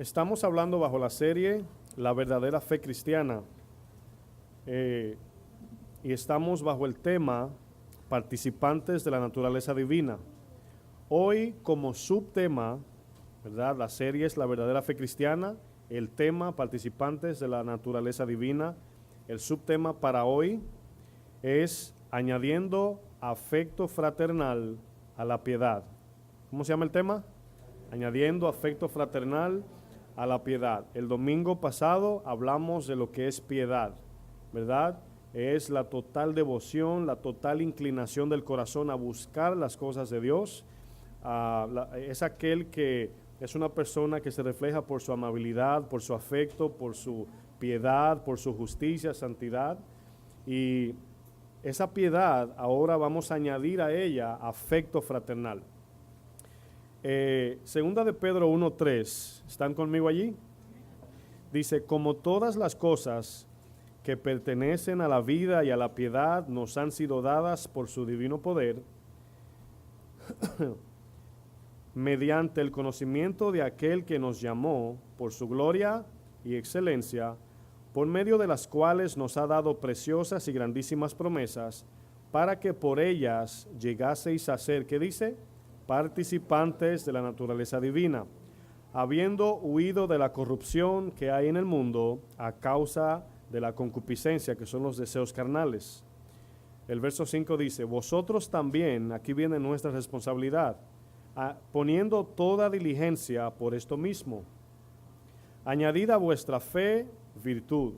Estamos hablando bajo la serie La verdadera fe cristiana y estamos bajo el tema participantes de la naturaleza divina. Hoy como subtema, ¿verdad? La serie es La verdadera fe cristiana, el tema participantes de la naturaleza divina. El subtema para hoy es añadiendo afecto fraternal a la piedad. ¿Cómo se llama el tema? Añadiendo afecto fraternal a la piedad. El domingo pasado hablamos de lo que es piedad, ¿verdad? Es la total devoción, la total inclinación del corazón a buscar las cosas de Dios. Es aquel que es una persona que se refleja por su amabilidad, por su afecto, por su piedad, por su justicia, santidad. Y esa piedad ahora vamos a añadir a ella afecto fraternal. Segunda de Pedro 1:3, ¿están conmigo allí? Dice, como todas las cosas que pertenecen a la vida y a la piedad nos han sido dadas por su divino poder, mediante el conocimiento de aquel que nos llamó por su gloria y excelencia, por medio de las cuales nos ha dado preciosas y grandísimas promesas, para que por ellas llegaseis a ser, ¿qué dice? Participantes de la naturaleza divina, habiendo huido de la corrupción que hay en el mundo a causa de la concupiscencia, que son los deseos carnales. El verso 5 dice, vosotros también, aquí viene nuestra responsabilidad, poniendo toda diligencia por esto mismo, añadid a vuestra fe virtud,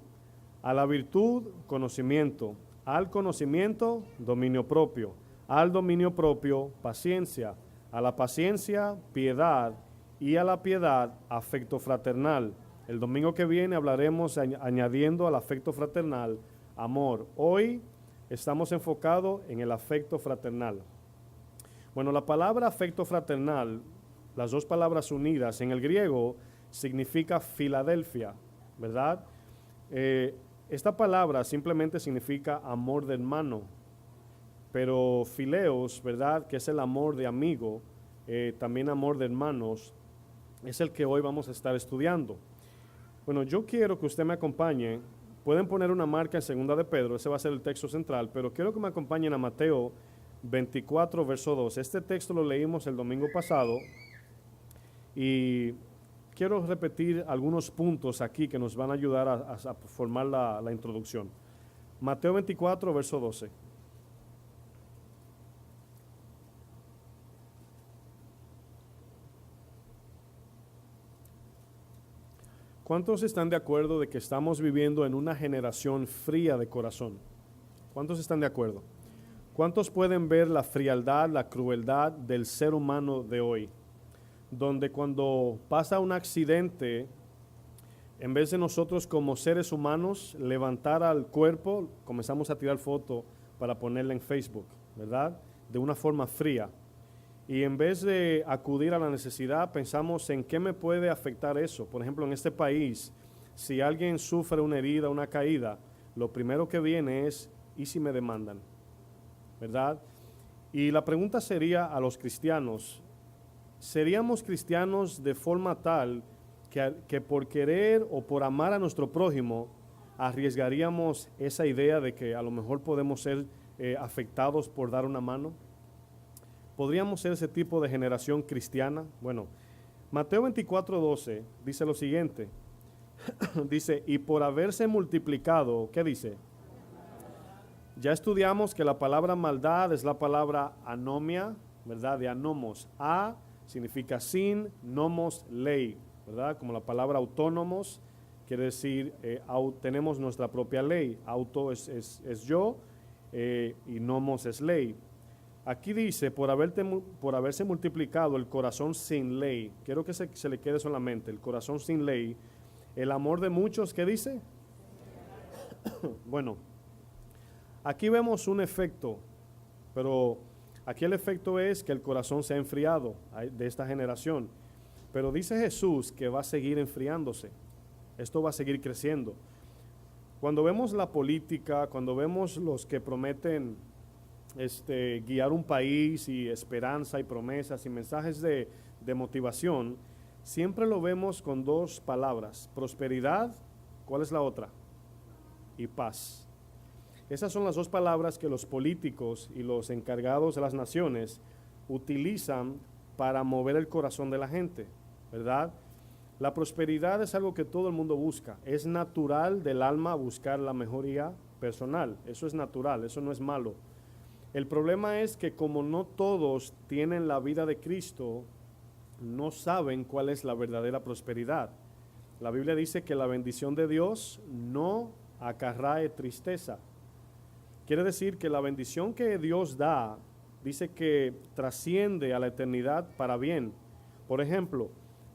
a la virtud conocimiento, al conocimiento dominio propio, al dominio propio paciencia, a la paciencia piedad y a la piedad afecto fraternal. El domingo que viene hablaremos añadiendo al afecto fraternal amor. Hoy estamos enfocados en el afecto fraternal. Bueno, la palabra afecto fraternal, las dos palabras unidas en el griego, significa Filadelfia, ¿verdad? Esta palabra simplemente significa amor de hermano, pero fileos, ¿verdad? Que es el amor de amigo, también amor de hermanos, es el que hoy vamos a estar estudiando. Bueno, yo quiero que usted me acompañe, pueden poner una marca en segunda de Pedro, ese va a ser el texto central, pero quiero que me acompañen a Mateo 24, verso 2. Este texto lo leímos el domingo pasado y quiero repetir algunos puntos aquí que nos van a ayudar a formar la introducción. Mateo 24, verso 12. ¿Cuántos están de acuerdo de que estamos viviendo en una generación fría de corazón? ¿Cuántos están de acuerdo? ¿Cuántos pueden ver la frialdad, la crueldad del ser humano de hoy? Donde cuando pasa un accidente, en vez de nosotros como seres humanos levantar al cuerpo, comenzamos a tirar foto para ponerla en Facebook, ¿verdad? De una forma fría. Y en vez de acudir a la necesidad, pensamos en qué me puede afectar eso. Por ejemplo, en este país, si alguien sufre una herida, una caída, lo primero que viene es, ¿y si me demandan? ¿Verdad? Y la pregunta sería a los cristianos, ¿seríamos cristianos de forma tal que por querer o por amar a nuestro prójimo arriesgaríamos esa idea de que a lo mejor podemos ser afectados por dar una mano? ¿Podríamos ser ese tipo de generación cristiana? Bueno, Mateo 24:12 dice lo siguiente. Dice, y por haberse multiplicado, ¿qué dice? Ya estudiamos que la palabra maldad es la palabra anomia, ¿verdad? De anomos. A significa sin, nomos, ley, ¿verdad? Como la palabra autónomos, quiere decir, tenemos nuestra propia ley. Auto es yo y nomos es ley. Aquí dice, por haberse multiplicado el corazón sin ley, quiero que se le quede solamente, el corazón sin ley, el amor de muchos, ¿qué dice? Bueno, aquí vemos un efecto, pero aquí el efecto es que el corazón se ha enfriado de esta generación, pero dice Jesús que va a seguir enfriándose, esto va a seguir creciendo. Cuando vemos la política, cuando vemos los que prometen guiar un país y esperanza y promesas y mensajes de motivación, siempre lo vemos con dos palabras, prosperidad, ¿cuál es la otra? Y paz. Esas son las dos palabras que los políticos y los encargados de las naciones utilizan para mover el corazón de la gente, ¿verdad? La prosperidad es algo que todo el mundo busca. Es natural del alma buscar la mejoría personal. Eso es natural, eso no es malo. El problema es que como no todos tienen la vida de Cristo, no saben cuál es la verdadera prosperidad. La Biblia dice que la bendición de Dios no acarrae tristeza. Quiere decir que la bendición que Dios da, dice que trasciende a la eternidad para bien. Por ejemplo,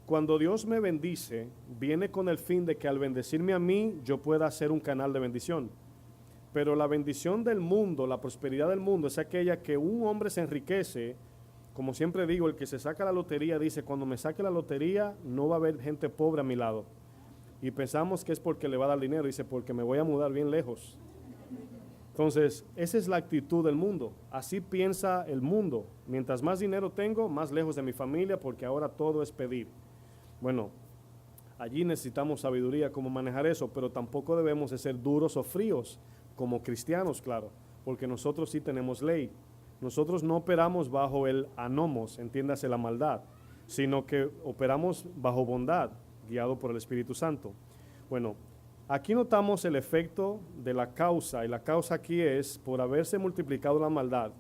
cuando Dios me bendice, viene con el fin de que al bendecirme a mí, yo pueda ser un canal de bendición. Pero la bendición del mundo, la prosperidad del mundo, es aquella que un hombre se enriquece. Como siempre digo, el que se saca la lotería dice, cuando me saque la lotería, no va a haber gente pobre a mi lado. Y pensamos que es porque le va a dar dinero, dice, porque me voy a mudar bien lejos. Entonces, esa es la actitud del mundo. Así piensa el mundo. Mientras más dinero tengo, más lejos de mi familia, porque ahora todo es pedir. Bueno, allí necesitamos sabiduría cómo manejar eso, pero tampoco debemos de ser duros o fríos como cristianos, claro, porque nosotros sí tenemos ley. Nosotros no operamos bajo el anomos, entiéndase la maldad, sino que operamos bajo bondad, guiado por el Espíritu Santo. Bueno, aquí notamos el efecto de la causa, y la causa aquí es por haberse multiplicado la maldad.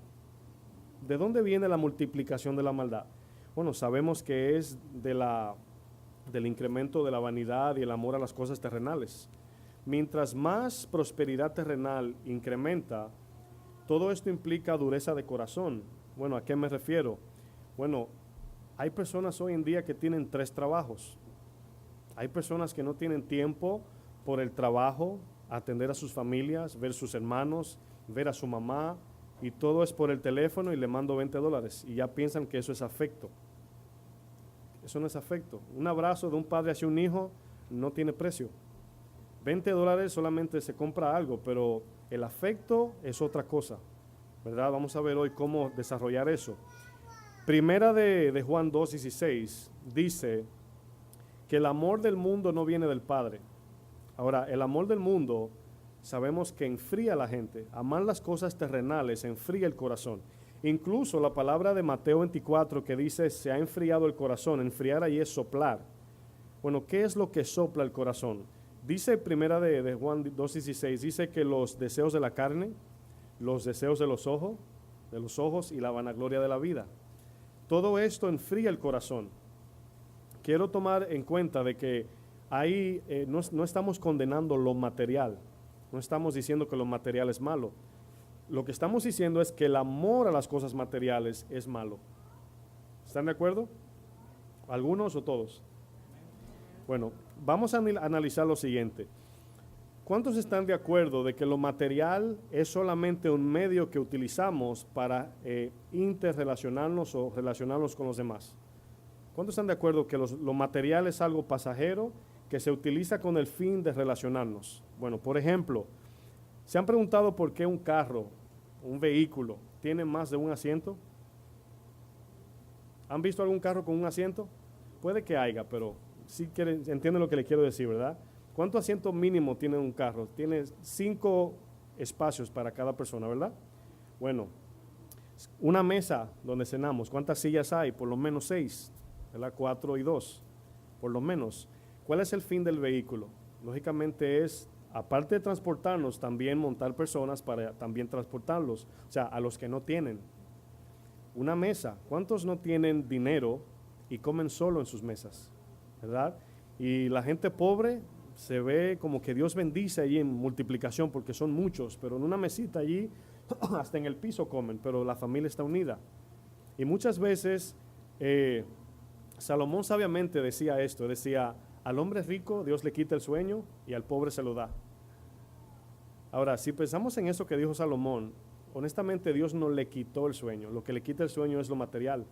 ¿De dónde viene la multiplicación de la maldad? Bueno, sabemos que es del incremento de la vanidad y el amor a las cosas terrenales. Mientras más prosperidad terrenal incrementa, todo esto implica dureza de corazón. Bueno, ¿a qué me refiero? Bueno, hay personas hoy en día que tienen 3 trabajos. Hay personas que no tienen tiempo por el trabajo, atender a sus familias, ver sus hermanos, ver a su mamá, y todo es por el teléfono y le mando $20 y ya piensan que eso es afecto. Eso no es afecto. Un abrazo de un padre hacia un hijo no tiene precio. $20 solamente se compra algo, pero el afecto es otra cosa, ¿verdad? Vamos a ver hoy cómo desarrollar eso. Primera de Juan 2:16 dice que el amor del mundo no viene del Padre. Ahora, el amor del mundo sabemos que enfría a la gente. Amar las cosas terrenales enfría el corazón. Incluso la palabra de Mateo 24 que dice se ha enfriado el corazón. Enfriar ahí es soplar. Bueno, ¿qué es lo que sopla el corazón? Dice primera de Juan 2:16, dice que los deseos de la carne, los deseos de los ojos y la vanagloria de la vida. Todo esto enfría el corazón. Quiero tomar en cuenta de que ahí no estamos condenando lo material, no estamos diciendo que lo material es malo. Lo que estamos diciendo es que el amor a las cosas materiales es malo. ¿Están de acuerdo? ¿Algunos o todos? Bueno, vamos a analizar lo siguiente. ¿Cuántos están de acuerdo de que lo material es solamente un medio que utilizamos para interrelacionarnos o relacionarnos con los demás? ¿Cuántos están de acuerdo que lo material es algo pasajero que se utiliza con el fin de relacionarnos? Bueno, por ejemplo, ¿se han preguntado por qué un carro, un vehículo, tiene más de un asiento? ¿Han visto algún carro con un asiento? Puede que haya, pero sí entienden lo que le quiero decir, ¿verdad? ¿Cuánto asiento mínimo tiene un carro? Tiene 5 espacios para cada persona, ¿verdad? Bueno, una mesa donde cenamos, ¿cuántas sillas hay? Por lo menos 6, ¿verdad? 4 y 2, por lo menos. ¿Cuál es el fin del vehículo? Lógicamente es, aparte de transportarnos, también montar personas para también transportarlos, o sea, a los que no tienen. Una mesa, ¿cuántos no tienen dinero y comen solo en sus mesas? ¿Verdad? Y la gente pobre se ve como que Dios bendice allí en multiplicación porque son muchos, pero en una mesita allí hasta en el piso comen, pero la familia está unida. Y muchas veces Salomón sabiamente decía esto, decía, al hombre rico Dios le quita el sueño y al pobre se lo da. Ahora, si pensamos en eso que dijo Salomón, honestamente Dios no le quitó el sueño, lo que le quita el sueño es lo material,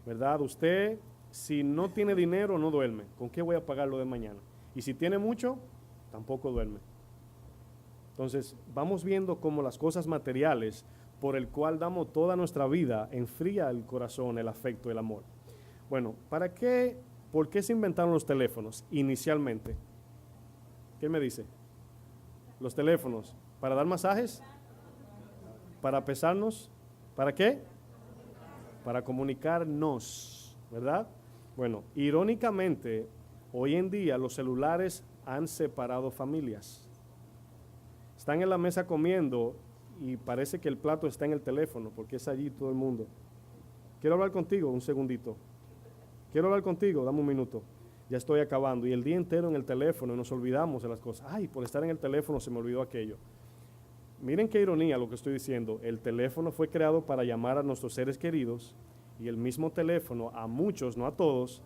¿verdad? Usted, si no tiene dinero, no duerme. ¿Con qué voy a pagar lo de mañana? Y si tiene mucho, tampoco duerme. Entonces, vamos viendo cómo las cosas materiales, por el cual damos toda nuestra vida, enfría el corazón, el afecto, el amor. Bueno, ¿para qué ¿por qué se inventaron los teléfonos inicialmente? ¿Qué me dice? Los teléfonos, ¿para dar masajes? ¿Para pesarnos? ¿Para qué? Para comunicarnos, ¿verdad? Bueno, irónicamente, hoy en día los celulares han separado familias. Están en la mesa comiendo y parece que el plato está en el teléfono porque es allí todo el mundo. Quiero hablar contigo un segundito. Quiero hablar contigo, dame un minuto. Ya estoy acabando. Y el día entero en el teléfono y nos olvidamos de las cosas. Ay, por estar en el teléfono se me olvidó aquello. Miren qué ironía lo que estoy diciendo. El teléfono fue creado para llamar a nuestros seres queridos y el mismo teléfono a muchos, no a todos,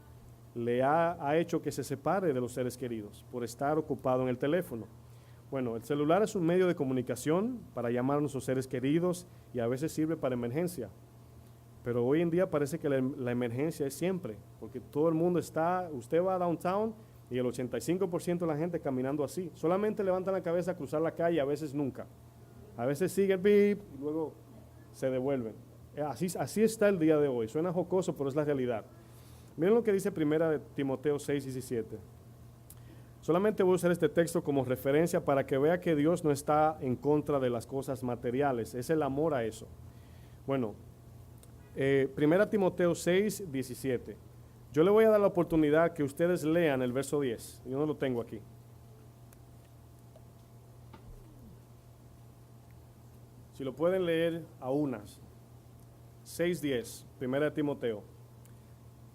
le ha hecho que se separe de los seres queridos por estar ocupado en el teléfono. Bueno, el celular es un medio de comunicación para llamar a nuestros seres queridos y a veces sirve para emergencia. Pero hoy en día parece que la emergencia es siempre, porque todo el mundo está, usted va a downtown y el 85% de la gente caminando así. Solamente levantan la cabeza a cruzar la calle, a veces nunca. A veces sigue el beep y luego se devuelven. Así está el día de hoy. Suena jocoso, pero es la realidad. Miren lo que dice 1 Timoteo 6:17. Solamente voy a usar este texto como referencia para que vea que Dios no está en contra de las cosas materiales. Es el amor a eso. Bueno, 1 Timoteo 6:17. Yo le voy a dar la oportunidad que ustedes lean el verso 10. Yo no lo tengo aquí. Si lo pueden leer a unas. 6:10, 1 Timoteo.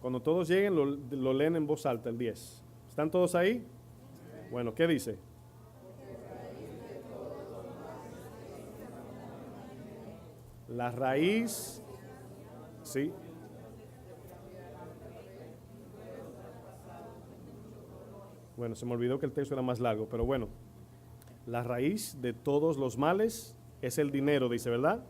Cuando todos lleguen, lo leen en voz alta, el 10. ¿Están todos ahí? Bueno, ¿qué dice? La raíz, sí. Bueno, se me olvidó que el texto era más largo, pero bueno. La raíz de todos los males es el dinero, dice, ¿verdad?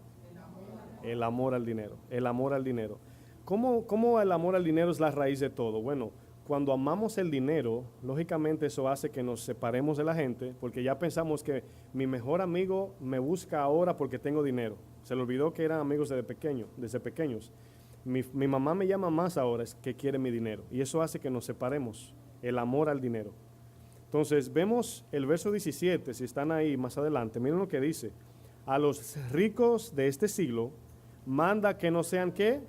El amor al dinero, el amor al dinero. ¿Cómo el amor al dinero es la raíz de todo? Bueno, cuando amamos el dinero, lógicamente eso hace que nos separemos de la gente, porque ya pensamos que mi mejor amigo me busca ahora porque tengo dinero. Se le olvidó que eran amigos desde pequeños. Mi mamá me llama más ahora, es que quiere mi dinero. Y eso hace que nos separemos, el amor al dinero. Entonces, vemos el verso 17, si están ahí más adelante, miren lo que dice. A los ricos de este siglo, manda que no sean ¿qué?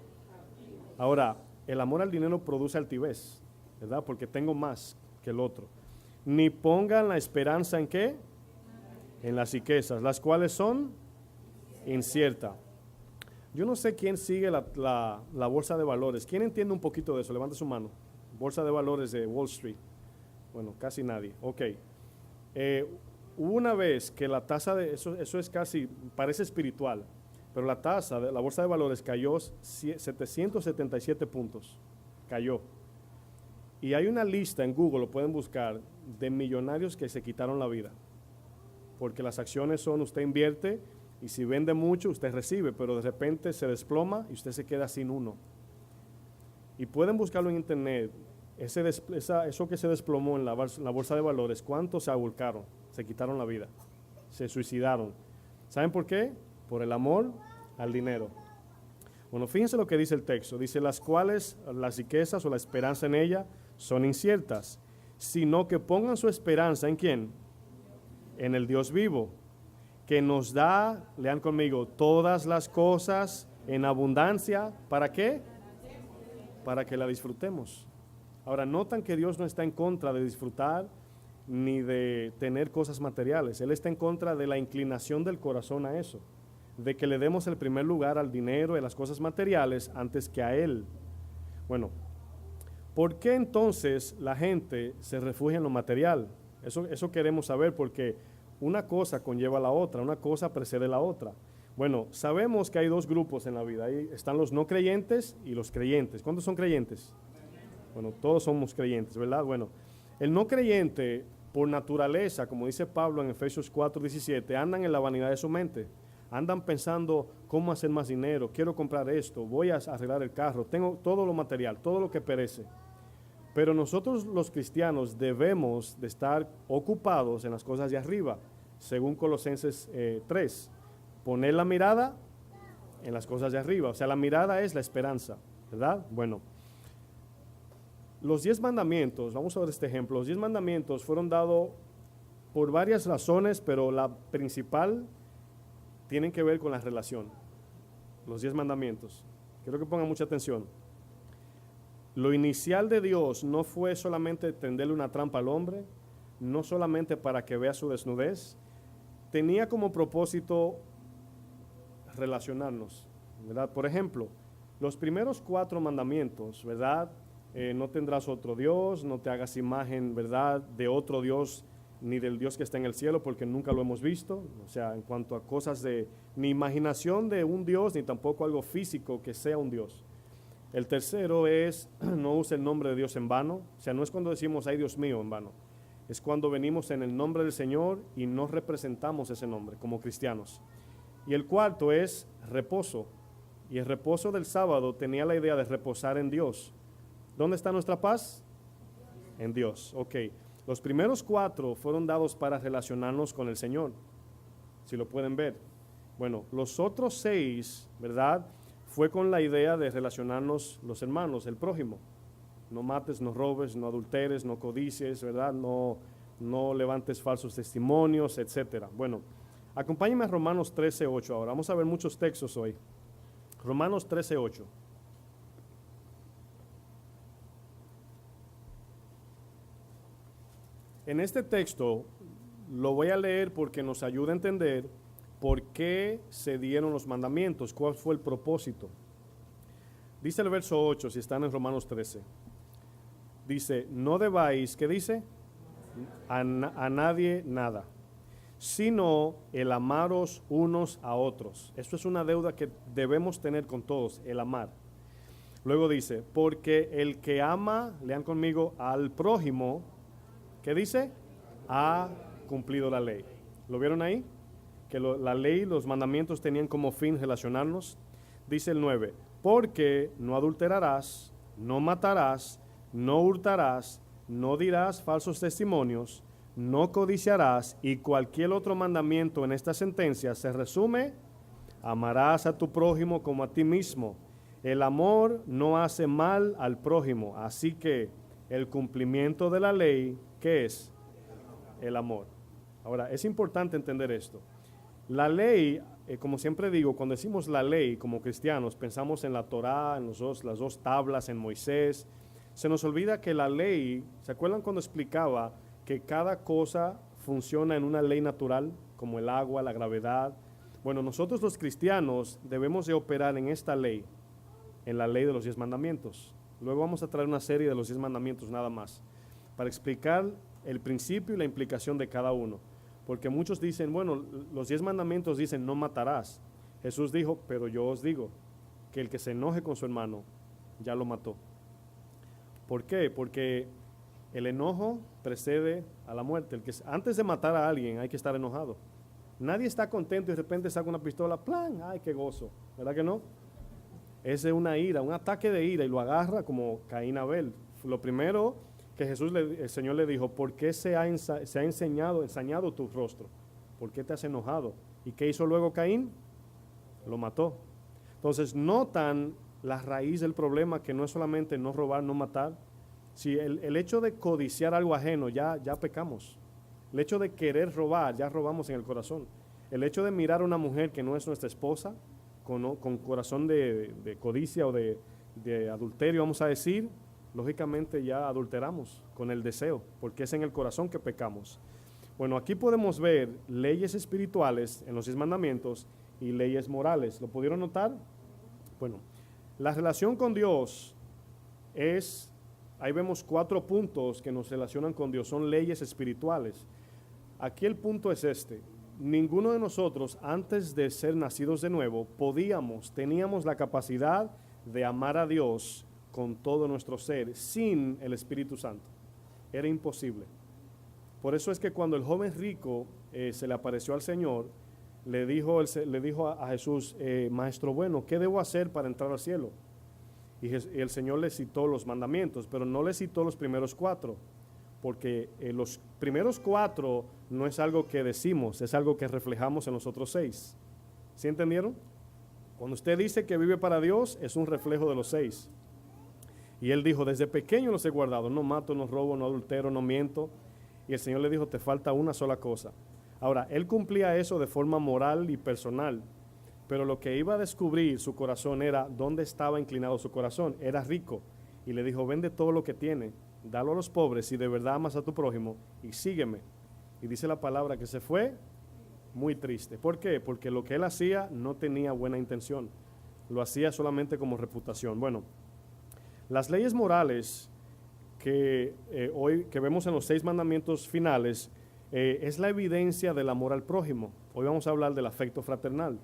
Ahora, el amor al dinero produce altivez, ¿verdad? Porque tengo más que el otro. Ni pongan la esperanza en ¿qué? En las riquezas, las cuales son inciertas. Yo no sé quién sigue la bolsa de valores. ¿Quién entiende un poquito de eso? Levanta su mano. Bolsa de valores de Wall Street. Bueno, casi nadie. Ok. Hubo una vez que la tasa de, eso es casi, parece espiritual, pero la tasa de la bolsa de valores cayó 777 puntos. Cayó. Y hay una lista en Google, lo pueden buscar, de millonarios que se quitaron la vida. Porque las acciones son, usted invierte y si vende mucho, usted recibe, pero de repente se desploma y usted se queda sin uno. Y pueden buscarlo en internet, eso que se desplomó en la bolsa de valores, ¿cuántos se abulcaron? Se quitaron la vida, se suicidaron. ¿Saben por qué? Por el amor al dinero. Bueno, fíjense lo que dice el texto. Dice, las cuales las riquezas o la esperanza en ella son inciertas, sino que pongan su esperanza ¿en quién? En el Dios vivo, que nos da, lean conmigo, todas las cosas en abundancia. ¿Para qué? Para que la disfrutemos. Ahora, notan que Dios no está en contra de disfrutar ni de tener cosas materiales. Él está en contra de la inclinación del corazón a eso, de que le demos el primer lugar al dinero y a las cosas materiales antes que a Él. Bueno, ¿por qué entonces la gente se refugia en lo material? Eso queremos saber, porque una cosa conlleva a la otra, una cosa precede la otra. Bueno, sabemos que hay dos grupos en la vida. Ahí están los no creyentes y los creyentes. ¿Cuántos son creyentes? Bueno, todos somos creyentes, ¿verdad? Bueno, el no creyente, por naturaleza, como dice Pablo en Efesios 4:17, andan en la vanidad de su mente. Andan pensando cómo hacer más dinero, quiero comprar esto, voy a arreglar el carro, tengo todo lo material, todo lo que perece. Pero nosotros los cristianos debemos de estar ocupados en las cosas de arriba, según Colosenses 3. Poner la mirada en las cosas de arriba, o sea, la mirada es la esperanza, ¿verdad? Bueno, Los 10 mandamientos, vamos a ver este ejemplo, los 10 mandamientos fueron dados por varias razones, pero la principal tienen que ver con la relación. Los 10 mandamientos. Quiero que pongan mucha atención. Lo inicial de Dios no fue solamente tenderle una trampa al hombre, no solamente para que vea su desnudez, tenía como propósito relacionarnos, ¿verdad? Por ejemplo, los primeros 4 mandamientos, ¿verdad? No tendrás otro Dios, no te hagas imagen, ¿verdad?, de otro Dios, ni del Dios que está en el cielo, porque nunca lo hemos visto. O sea, en cuanto a cosas de, ni imaginación de un Dios, ni tampoco algo físico que sea un Dios. El tercero es, no use el nombre de Dios en vano. O sea, no es cuando decimos, ay Dios mío, en vano. Es cuando venimos en el nombre del Señor y no representamos ese nombre como cristianos. Y el cuarto es reposo. Y el reposo del sábado tenía la idea de reposar en Dios. ¿Dónde está nuestra paz? En Dios. Ok. Los primeros 4 fueron dados para relacionarnos con el Señor, si lo pueden ver. Bueno, los otros 6, ¿verdad?, fue con la idea de relacionarnos los hermanos, el prójimo. No mates, no robes, no adulteres, no codicies, ¿verdad?, no levantes falsos testimonios, etc. Bueno, acompáñenme a Romanos 13:8 ahora. Vamos a ver muchos textos hoy. Romanos 13:8. En este texto lo voy a leer porque nos ayuda a entender por qué se dieron los mandamientos, cuál fue el propósito. Dice el verso 8, si están en Romanos 13. Dice, no debáis, ¿qué dice? A nadie nada, sino el amaros unos a otros. Esto es una deuda que debemos tener con todos, el amar. Luego dice, porque el que ama, lean conmigo, al prójimo, ¿qué dice? Ha cumplido la ley. ¿Lo vieron ahí? Que la ley, los mandamientos tenían como fin relacionarnos. Dice el 9, porque no adulterarás, no matarás, no hurtarás, no dirás falsos testimonios, no codiciarás, y cualquier otro mandamiento en esta sentencia se resume, amarás a tu prójimo como a ti mismo. El amor no hace mal al prójimo, así que el cumplimiento de la ley, ¿qué es? El amor. Ahora, es importante entender esto. La ley, como siempre digo, cuando decimos la ley como cristianos, pensamos en la Torá, en las dos tablas, en Moisés. Se nos olvida que la ley, ¿se acuerdan cuando explicaba que cada cosa funciona en una ley natural, como el agua, la gravedad? Bueno, nosotros los cristianos debemos de operar en esta ley, en la ley de los 10 mandamientos. Luego vamos a traer una serie de los 10 mandamientos nada más, para explicar el principio y la implicación de cada uno. Porque muchos dicen, bueno, los 10 mandamientos dicen no matarás. Jesús dijo, pero yo os digo que el que se enoje con su hermano ya lo mató. ¿Por qué? Porque el enojo precede a la muerte. Antes de matar a alguien hay que estar enojado. Nadie está contento y de repente saca una pistola, ¡plan! ¡Ay, qué gozo! ¿Verdad que no? Es de una ira, un ataque de ira, y lo agarra como Caín a Abel. Lo primero que el Señor le dijo, ¿por qué se ha ensañado tu rostro? ¿Por qué te has enojado? ¿Y qué hizo luego Caín? Lo mató. Entonces notan la raíz del problema, que no es solamente no robar, no matar. Si el hecho de codiciar algo ajeno, ya pecamos. El hecho de querer robar, ya robamos en el corazón. El hecho de mirar a una mujer que no es nuestra esposa, con corazón de codicia o de adulterio, vamos a decir, lógicamente ya adulteramos con el deseo, porque es en el corazón que pecamos. Bueno, aquí podemos ver leyes espirituales en los 10 mandamientos y leyes morales. ¿Lo pudieron notar? Bueno, la relación con Dios es, ahí vemos 4 puntos que nos relacionan con Dios, son leyes espirituales. Aquí el punto es este: ninguno de nosotros, antes de ser nacidos de nuevo, teníamos la capacidad de amar a Dios con todo nuestro ser, sin el Espíritu Santo. Era imposible. Por eso es que cuando el joven rico se le apareció al Señor, le dijo a Jesús, Maestro bueno, ¿qué debo hacer para entrar al cielo? Y el Señor le citó los mandamientos, pero no le citó los primeros 4, porque los primeros 4 no es algo que decimos, es algo que reflejamos en los otros 6. ¿Sí entendieron? Cuando usted dice que vive para Dios, es un reflejo de los 6. Y él dijo, desde pequeño los he guardado, no mato, no robo, no adultero, no miento. Y el Señor le dijo, te falta una sola cosa. Ahora, él cumplía eso de forma moral y personal, pero lo que iba a descubrir su corazón era dónde estaba inclinado su corazón. Era rico. Y le dijo, vende todo lo que tiene, dalo a los pobres si de verdad amas a tu prójimo y sígueme. Y dice la palabra que se fue muy triste. ¿Por qué? Porque lo que él hacía no tenía buena intención. Lo hacía solamente como reputación. Bueno, las leyes morales que hoy que vemos en los 6 mandamientos finales es la evidencia del amor al prójimo. Hoy vamos a hablar del afecto fraternal.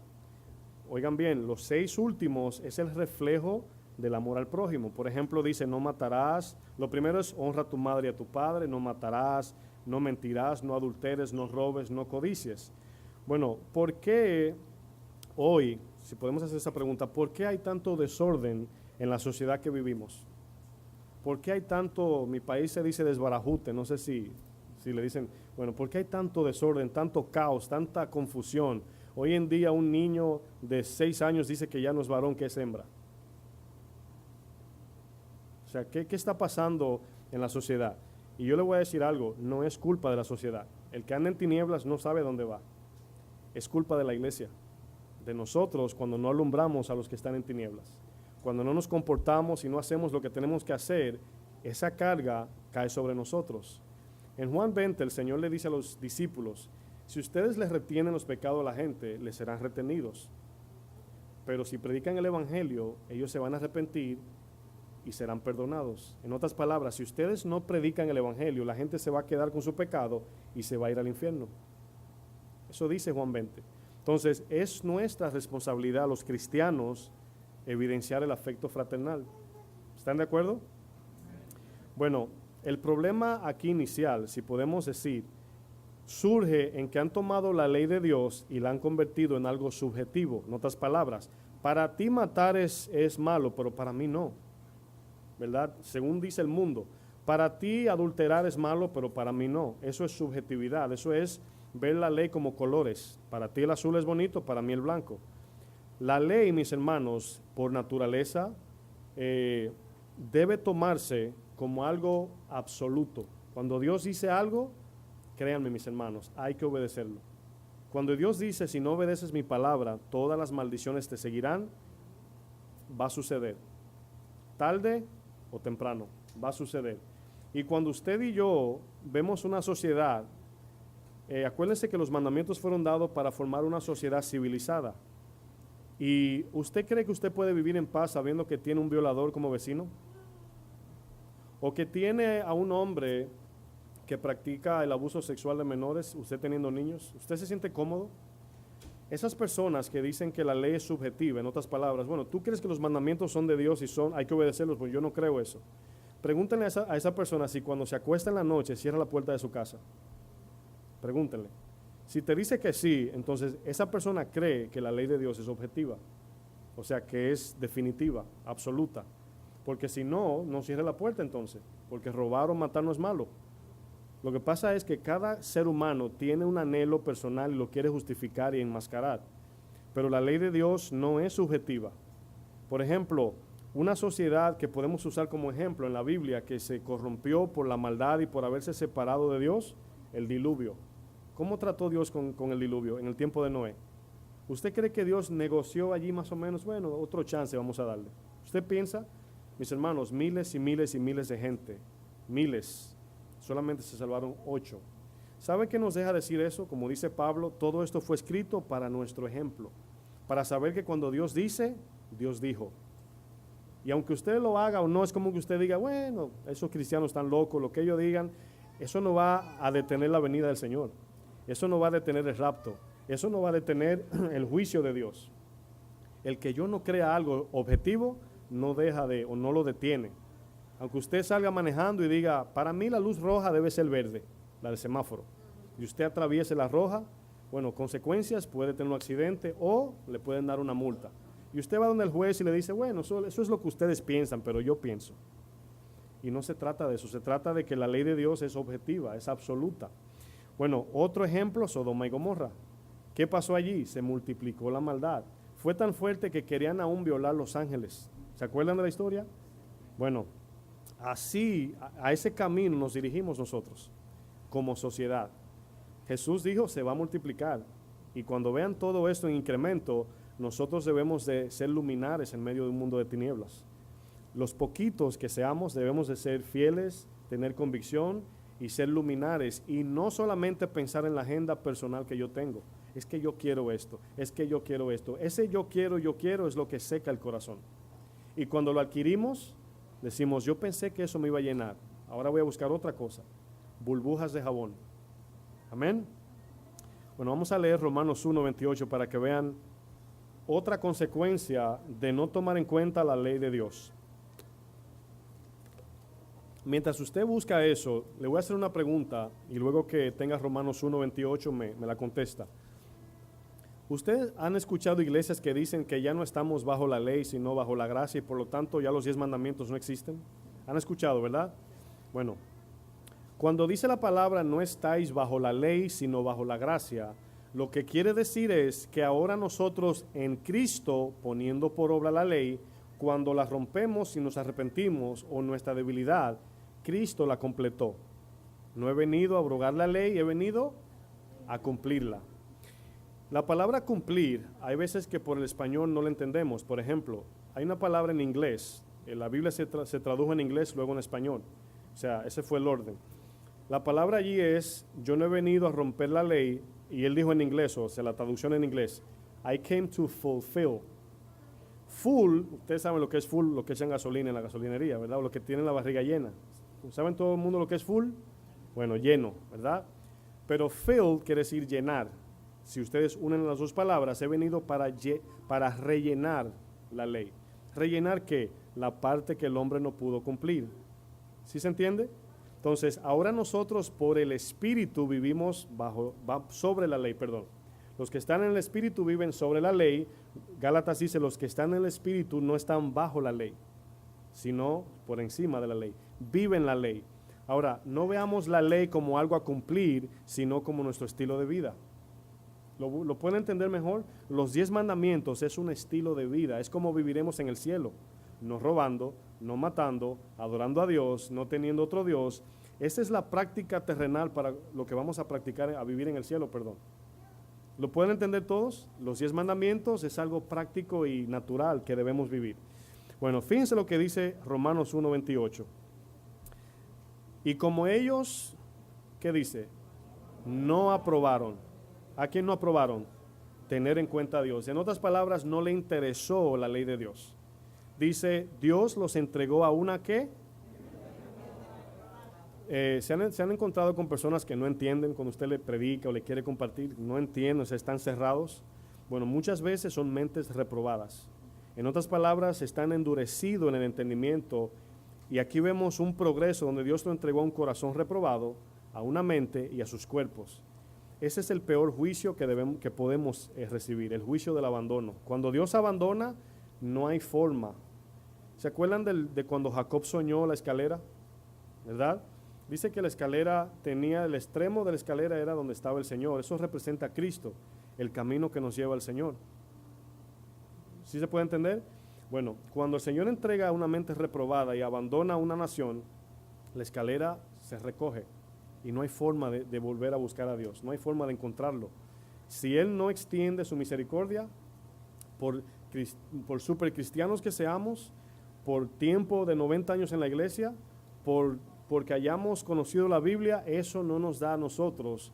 Oigan bien, los 6 últimos es el reflejo del amor al prójimo. Por ejemplo, dice, no matarás. Lo primero es honra a tu madre y a tu padre, no matarás, no mentirás, no adulteres, no robes, no codicies. Bueno, ¿por qué hoy, si podemos hacer esa pregunta, por qué hay tanto desorden en la sociedad que vivimos? ¿Por qué hay tanto, mi país se dice desbarajute, no sé si le dicen, bueno, ¿por qué hay tanto desorden, tanto caos, tanta confusión? Hoy en día un niño de 6 años dice que ya no es varón, que es hembra. O sea, ¿qué está pasando en la sociedad? Y yo le voy a decir algo, no es culpa de la sociedad. El que anda en tinieblas no sabe dónde va. Es culpa de la iglesia, de nosotros cuando no alumbramos a los que están en tinieblas. Cuando no nos comportamos y no hacemos lo que tenemos que hacer, esa carga cae sobre nosotros. En Juan 20 el Señor le dice a los discípulos, si ustedes les retienen los pecados a la gente, les serán retenidos. Pero si predican el evangelio, ellos se van a arrepentir y serán perdonados. En otras palabras, si ustedes no predican el evangelio, la gente se va a quedar con su pecado y se va a ir al infierno. Eso dice Juan 20. Entonces, es nuestra responsabilidad, los cristianos, evidenciar el afecto fraternal. ¿Están de acuerdo? Bueno, el problema aquí inicial, si podemos decir, surge en que han tomado la ley de Dios y la han convertido en algo subjetivo. En otras palabras, para ti matar es malo, pero para mí no. ¿Verdad? Según dice el mundo. Para ti adulterar es malo, pero para mí no. Eso es subjetividad, eso es ver la ley como colores. Para ti el azul es bonito, para mí el blanco. La ley, mis hermanos, por naturaleza, debe tomarse como algo absoluto. Cuando Dios dice algo, créanme, mis hermanos, hay que obedecerlo. Cuando Dios dice, si no obedeces mi palabra, todas las maldiciones te seguirán, va a suceder. Tarde o temprano, va a suceder. Y cuando usted y yo vemos una sociedad, acuérdense que los mandamientos fueron dados para formar una sociedad civilizada. ¿Y usted cree que usted puede vivir en paz sabiendo que tiene un violador como vecino? ¿O que tiene a un hombre que practica el abuso sexual de menores, usted teniendo niños? ¿Usted se siente cómodo? Esas personas que dicen que la ley es subjetiva, en otras palabras, bueno, ¿tú crees que los mandamientos son de Dios y hay que obedecerlos? Pues yo no creo eso. Pregúntenle a esa persona si cuando se acuesta en la noche cierra la puerta de su casa. Pregúntenle. Si te dice que sí, entonces esa persona cree que la ley de Dios es objetiva, o sea que es definitiva, absoluta, porque si no, no cierre la puerta entonces, porque robar o matar no es malo. Lo que pasa es que cada ser humano tiene un anhelo personal y lo quiere justificar y enmascarar, pero la ley de Dios no es subjetiva. Por ejemplo, una sociedad que podemos usar como ejemplo en la Biblia que se corrompió por la maldad y por haberse separado de Dios, el diluvio. ¿Cómo trató Dios con el diluvio en el tiempo de Noé? ¿Usted cree que Dios negoció allí más o menos? Bueno, otro chance vamos a darle. ¿Usted piensa? Mis hermanos, miles y miles y miles de gente, miles, solamente se salvaron 8. ¿Sabe qué nos deja decir eso? Como dice Pablo, todo esto fue escrito para nuestro ejemplo, para saber que cuando Dios dice, Dios dijo. Y aunque usted lo haga o no, es como que usted diga, bueno, esos cristianos están locos, lo que ellos digan, eso no va a detener la venida del Señor. Eso no va a detener el rapto. Eso no va a detener el juicio de Dios. El que yo no crea algo objetivo, no deja de o no lo detiene. Aunque usted salga manejando y diga, para mí la luz roja debe ser verde, la del semáforo, y usted atraviese la roja, bueno, consecuencias, puede tener un accidente o le pueden dar una multa. Y usted va donde el juez y le dice, bueno, eso es lo que ustedes piensan, pero yo pienso. Y no se trata de eso, se trata de que la ley de Dios es objetiva, es absoluta. Bueno, otro ejemplo, Sodoma y Gomorra. ¿Qué pasó allí? Se multiplicó la maldad. Fue tan fuerte que querían aún violar los ángeles. ¿Se acuerdan de la historia? Bueno, Así, a ese camino nos dirigimos nosotros, como sociedad. Jesús dijo, se va a multiplicar. Y cuando vean todo esto en incremento, nosotros debemos de ser luminares en medio de un mundo de tinieblas. Los poquitos que seamos debemos de ser fieles, tener convicción y ser luminares. Y no solamente pensar en la agenda personal que yo tengo. Es que yo quiero esto, es que yo quiero esto. Ese yo quiero es lo que seca el corazón. Y cuando lo adquirimos, decimos, yo pensé que eso me iba a llenar. Ahora voy a buscar otra cosa. Burbujas de jabón. Amén. Bueno, vamos a leer Romanos 1:28 para que vean otra consecuencia de no tomar en cuenta la ley de Dios. Mientras usted busca eso, le voy a hacer una pregunta y luego que tenga Romanos 1:28 me la contesta. ¿Ustedes han escuchado iglesias que dicen que ya no estamos bajo la ley, sino bajo la gracia y por lo tanto ya los 10 mandamientos no existen? ¿Han escuchado, verdad? Bueno, cuando dice la palabra no estáis bajo la ley, sino bajo la gracia, lo que quiere decir es que ahora nosotros en Cristo, poniendo por obra la ley, cuando la rompemos y nos arrepentimos o nuestra debilidad, Cristo la completó. No he venido a abrogar la ley, he venido a cumplirla. La palabra cumplir, hay veces que por el español no la entendemos. Por ejemplo, hay una palabra en inglés, la Biblia se tradujo en inglés, luego en español. O sea, ese fue el orden. La palabra allí es, yo no he venido a romper la ley, y él dijo en inglés, o sea, la traducción en inglés, I came to fulfill. Full, ustedes saben lo que es full, lo que echan gasolina en la gasolinería, ¿verdad? O lo que tiene la barriga llena. ¿Saben todo el mundo lo que es full? Bueno, lleno, ¿verdad? Pero fill quiere decir llenar. Si ustedes unen las dos palabras, he venido para rellenar la ley. ¿Rellenar qué? La parte que el hombre no pudo cumplir. ¿Sí se entiende? Entonces, ahora nosotros por el Espíritu vivimos sobre la ley, perdón. Los que están en el Espíritu viven sobre la ley. Gálatas dice, los que están en el Espíritu no están bajo la ley, sino por encima de la ley. Viven la ley. Ahora, no veamos la ley como algo a cumplir, sino como nuestro estilo de vida. ¿Lo pueden entender mejor? Los 10 mandamientos es un estilo de vida, es como viviremos en el cielo. No robando, no matando, adorando a Dios, no teniendo otro Dios. Esa es la práctica terrenal para lo que vamos a practicar, a vivir en el cielo, perdón. ¿Lo pueden entender todos? Los 10 mandamientos es algo práctico y natural que debemos vivir. Bueno, fíjense lo que dice Romanos 1:28. Y como ellos, ¿qué dice? No aprobaron. ¿A quién no aprobaron? Tener en cuenta a Dios. En otras palabras, no le interesó la ley de Dios. Dice, Dios los entregó a una ¿qué? ¿Se han encontrado con personas que no entienden cuando usted le predica o le quiere compartir? No entienden, o sea, están cerrados. Bueno, muchas veces son mentes reprobadas. En otras palabras, están endurecidos en el entendimiento. Y aquí vemos un progreso donde Dios lo entregó a un corazón reprobado, a una mente y a sus cuerpos. Ese es el peor juicio que podemos recibir, el juicio del abandono. Cuando Dios abandona, no hay forma. ¿Se acuerdan de cuando Jacob soñó la escalera? ¿Verdad? Dice que la escalera tenía, el extremo de la escalera era donde estaba el Señor. Eso representa a Cristo, el camino que nos lleva al Señor. ¿Sí se puede entender? Bueno, cuando el Señor entrega a una mente reprobada y abandona a una nación, la escalera se recoge. Y no hay forma de volver a buscar a Dios, no hay forma de encontrarlo. Si Él no extiende su misericordia, por super cristianos que seamos, por tiempo de 90 años en la iglesia, porque hayamos conocido la Biblia, eso no nos da a nosotros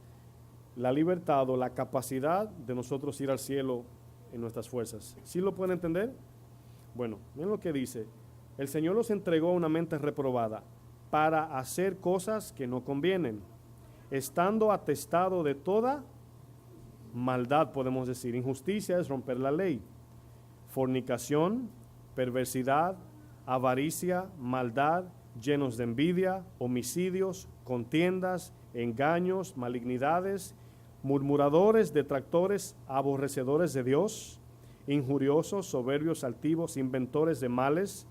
la libertad o la capacidad de nosotros ir al cielo en nuestras fuerzas. ¿Sí lo pueden entender? Bueno, miren lo que dice. El Señor los entregó a una mente reprobada para hacer cosas que no convienen, estando atestado de toda maldad, podemos decir. Injusticia es romper la ley. Fornicación, perversidad, avaricia, maldad, llenos de envidia, homicidios, contiendas, engaños, malignidades, murmuradores, detractores, aborrecedores de Dios, injuriosos, soberbios, altivos, inventores de males,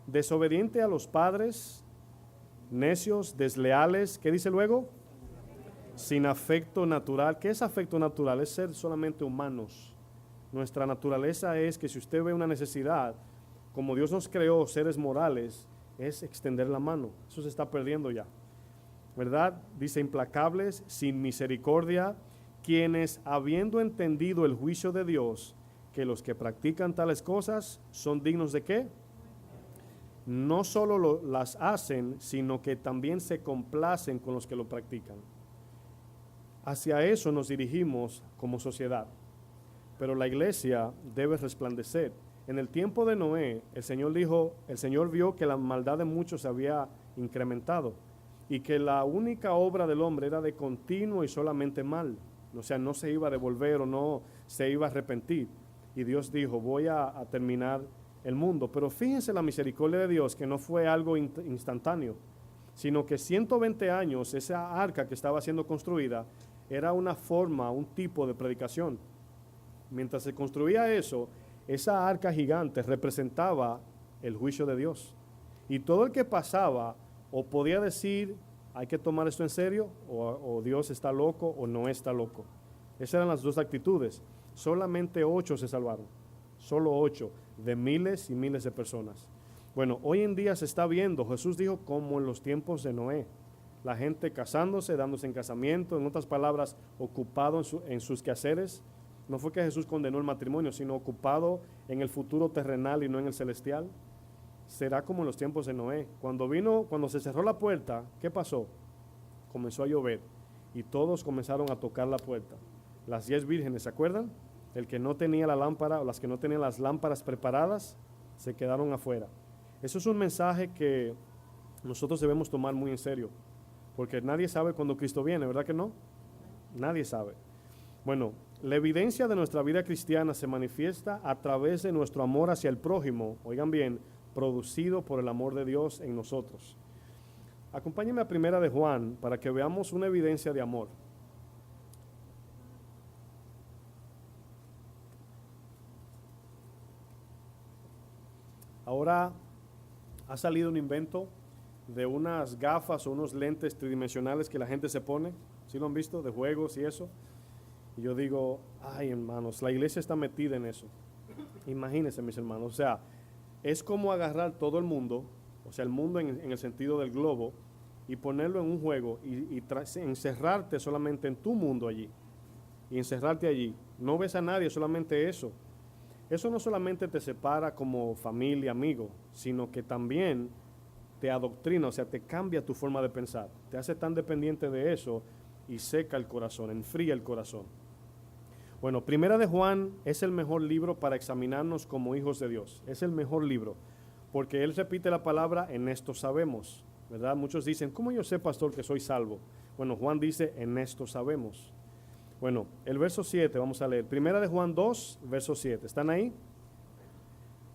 desobedientes a los padres, necios, desleales. ¿Qué dice luego? Sin afecto natural. ¿Qué es afecto natural? Es ser solamente humanos. Nuestra naturaleza es que si usted ve una necesidad, como Dios nos creó seres morales, es extender la mano. Eso se está perdiendo ya, ¿verdad? Dice implacables, sin misericordia, quienes habiendo entendido el juicio de Dios, que los que practican tales cosas son dignos de ¿qué? No solo las hacen, sino que también se complacen con los que lo practican. Hacia eso nos dirigimos como sociedad. Pero la iglesia debe resplandecer. En el tiempo de Noé, el Señor vio que la maldad de muchos se había incrementado y que la única obra del hombre era de continuo y solamente mal. O sea, no se iba a devolver o no se iba a arrepentir. Y Dios dijo, voy a terminar el mundo. Pero fíjense la misericordia de Dios, que no fue algo instantáneo, sino que 120 años esa arca que estaba siendo construida era una forma, un tipo de predicación. Mientras se construía eso, esa arca gigante representaba el juicio de Dios. Y todo el que pasaba o podía decir, hay que tomar esto en serio, o Dios está loco o no está loco. Esas eran las dos actitudes. Solamente 8 se salvaron. Solo 8 de miles y miles de personas. Bueno, hoy en día se está viendo, Jesús dijo, como en los tiempos de Noé. La gente casándose, dándose en casamiento, en otras palabras, ocupado en sus quehaceres. No fue que Jesús condenó el matrimonio, sino ocupado en el futuro terrenal y no en el celestial. Será como en los tiempos de Noé. Cuando se cerró la puerta, ¿qué pasó? Comenzó a llover y todos comenzaron a tocar la puerta. Las 10 vírgenes, ¿se acuerdan? El que no tenía la lámpara o las que no tenían las lámparas preparadas, se quedaron afuera. Eso es un mensaje que nosotros debemos tomar muy en serio, porque nadie sabe cuándo Cristo viene, ¿verdad que no? Nadie sabe. Bueno, la evidencia de nuestra vida cristiana se manifiesta a través de nuestro amor hacia el prójimo, oigan bien, producido por el amor de Dios en nosotros. Acompáñenme a Primera de Juan para que veamos una evidencia de amor. Ahora ha salido un invento de unas gafas o unos lentes tridimensionales que la gente se pone, ¿sí lo han visto? De juegos y eso. Y yo digo, ay hermanos, la iglesia está metida en eso. Imagínense mis hermanos, o sea, es como agarrar todo el mundo, o sea, el mundo en el sentido del globo, y ponerlo en un juego y encerrarte solamente en tu mundo allí, y encerrarte allí. No ves a nadie, solamente eso. Eso no solamente te separa como familia, amigo, sino que también te adoctrina, o sea, te cambia tu forma de pensar, te hace tan dependiente de eso y seca el corazón, enfría el corazón. Bueno, Primera de Juan es el mejor libro para examinarnos como hijos de Dios, es el mejor libro, porque él repite la palabra, en esto sabemos, ¿verdad? Muchos dicen, ¿cómo yo sé, pastor, que soy salvo? Bueno, Juan dice, en esto sabemos. Bueno, el verso 7, vamos a leer. Primera de Juan 2, verso 7. ¿Están ahí?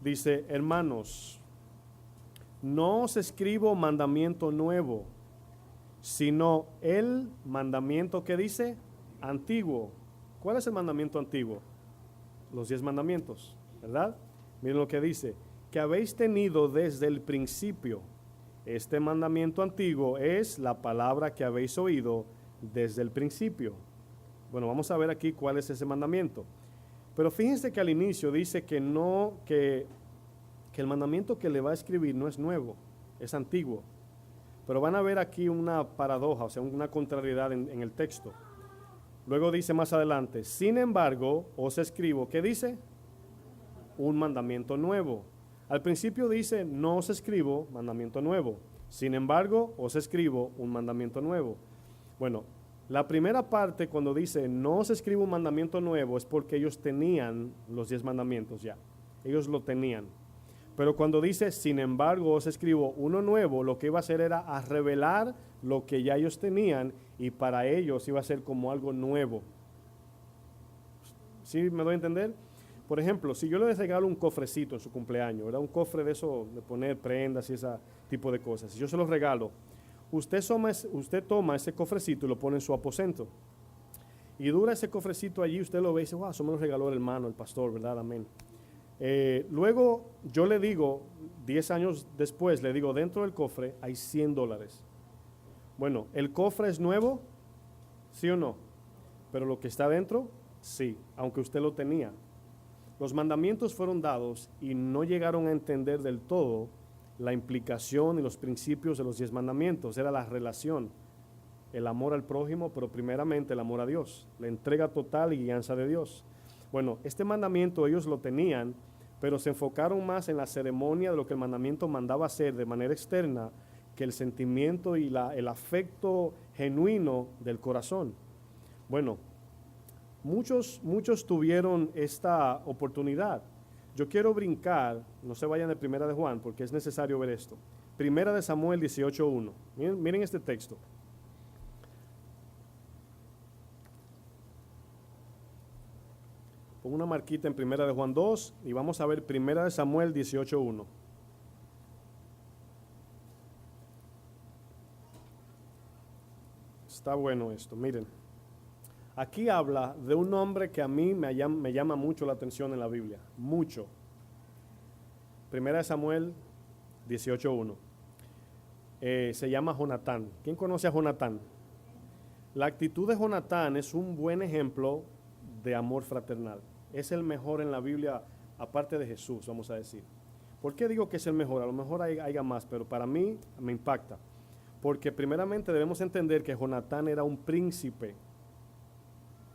Dice, hermanos, no os escribo mandamiento nuevo, sino el mandamiento que dice antiguo. ¿Cuál es el mandamiento antiguo? Los 10 mandamientos, ¿verdad? Miren lo que dice, que habéis tenido desde el principio. Este mandamiento antiguo es la palabra que habéis oído desde el principio. Bueno, vamos a ver aquí cuál es ese mandamiento. Pero fíjense que al inicio dice que el mandamiento que le va a escribir no es nuevo, es antiguo. Pero van a ver aquí una paradoja, o sea, una contrariedad en el texto. Luego dice más adelante, sin embargo, os escribo, ¿qué dice? Un mandamiento nuevo. Al principio dice, no os escribo mandamiento nuevo. Sin embargo, os escribo un mandamiento nuevo. Bueno, la primera parte cuando dice no os escribo un mandamiento nuevo es porque ellos tenían los 10 mandamientos ya. Ellos lo tenían. Pero cuando dice sin embargo os escribo uno nuevo, lo que iba a hacer era a revelar lo que ya ellos tenían y para ellos iba a ser como algo nuevo. ¿Sí me doy a entender? Por ejemplo, si yo les regalo un cofrecito en su cumpleaños, ¿verdad? Un cofre de eso, de poner prendas y ese tipo de cosas. Si yo se los regalo, usted toma ese cofrecito y lo pone en su aposento. Y dura ese cofrecito allí, usted lo ve y dice, wow, eso me lo regaló el hermano, el pastor, ¿verdad? Amén. Luego yo le digo, 10 años después, le digo, dentro del cofre hay $100. Bueno, ¿el cofre es nuevo? ¿Sí o no? Pero lo que está dentro, sí, aunque usted lo tenía. Los mandamientos fueron dados y no llegaron a entender del todo la implicación y los principios de los 10 mandamientos. Era la relación, el amor al prójimo, pero primeramente el amor a Dios, la entrega total y guianza de Dios. Bueno, este mandamiento ellos lo tenían, pero se enfocaron más en la ceremonia de lo que el mandamiento mandaba hacer de manera externa, que el sentimiento y el afecto genuino del corazón. Bueno, muchos tuvieron esta oportunidad. Yo quiero brincar, no se vayan de Primera de Juan, porque es necesario ver esto. Primera de Samuel 18:1. Miren este texto. Pongo una marquita en Primera de Juan 2 y vamos a ver Primera de Samuel 18:1. Está bueno esto, miren. Aquí habla de un hombre que a mí me llama mucho la atención en la Biblia, mucho. Primera de Samuel 18:1. Se llama Jonatán. ¿Quién conoce a Jonatán? La actitud de Jonatán es un buen ejemplo de amor fraternal. Es el mejor en la Biblia, aparte de Jesús, vamos a decir. ¿Por qué digo que es el mejor? A lo mejor haya más, pero para mí me impacta. Porque primeramente debemos entender que Jonatán era un príncipe.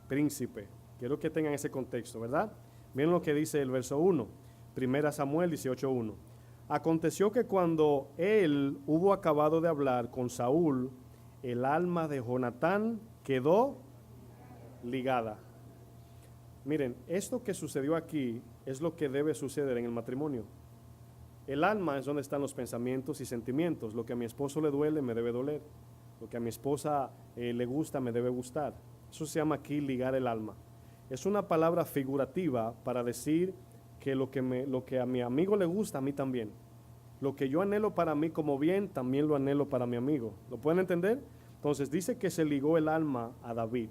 Príncipe. Quiero que tengan ese contexto, ¿verdad? Miren lo que dice el verso 1. Primera Samuel 18:1. Aconteció que cuando él hubo acabado de hablar con Saúl, el alma de Jonatán quedó ligada. Miren, esto que sucedió aquí es lo que debe suceder en el matrimonio. El alma es donde están los pensamientos y sentimientos. Lo que a mi esposo le duele, me debe doler. Lo que a mi esposa le gusta, me debe gustar. Eso se llama aquí ligar el alma. Es una palabra figurativa para decir que lo que a mi amigo le gusta, a mí también. Lo que yo anhelo para mí como bien, también lo anhelo para mi amigo. ¿Lo pueden entender? Entonces dice que se ligó el alma a David.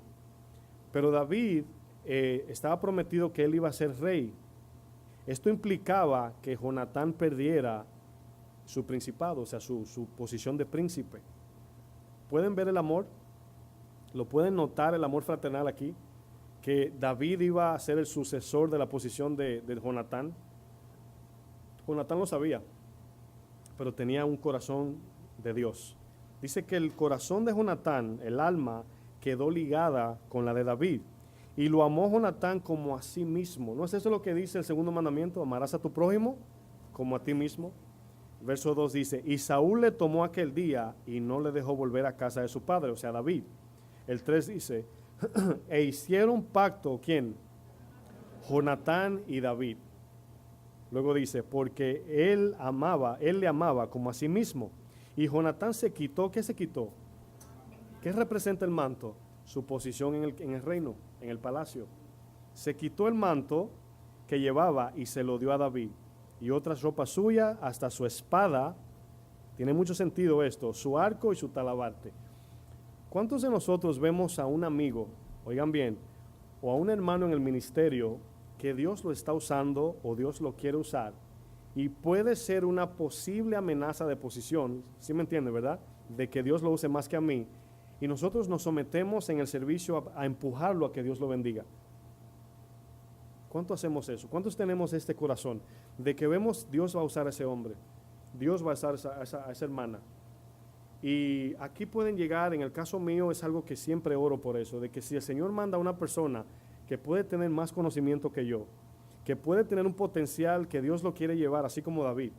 Pero David estaba prometido que él iba a ser rey. Esto implicaba que Jonatán perdiera su principado, o sea, su posición de príncipe. ¿Pueden ver el amor? ¿Lo pueden notar el amor fraternal aquí? Que David iba a ser el sucesor de la posición de Jonatán. Jonatán lo sabía, pero tenía un corazón de Dios. Dice que el corazón de Jonatán, el alma, quedó ligada con la de David. Y lo amó Jonatán como a sí mismo. ¿No es eso lo que dice el segundo mandamiento? Amarás a tu prójimo como a ti mismo. Verso 2 dice, y Saúl le tomó aquel día y no le dejó volver a casa de su padre, o sea, David. El 3 dice, e hicieron pacto, ¿quién? Jonatán y David. Luego dice, porque él le amaba como a sí mismo. Y Jonatán se quitó, ¿qué se quitó? ¿Qué representa el manto? Su posición en el reino, en el palacio. Se quitó el manto que llevaba y se lo dio a David. Y otras ropas suyas, hasta su espada, tiene mucho sentido esto, su arco y su talabarte. ¿Cuántos de nosotros vemos a un amigo, oigan bien, o a un hermano en el ministerio que Dios lo está usando o Dios lo quiere usar y puede ser una posible amenaza de posición, ¿sí me entiende, verdad? De que Dios lo use más que a mí, y nosotros nos sometemos en el servicio a empujarlo a que Dios lo bendiga? ¿Cuánto hacemos eso? ¿Cuántos tenemos este corazón de que vemos Dios va a usar a ese hombre, Dios va a usar a esa hermana? Y aquí pueden llegar, en el caso mío es algo que siempre oro por eso, de que si el Señor manda a una persona que puede tener más conocimiento que yo, que puede tener un potencial que Dios lo quiere llevar, así como David,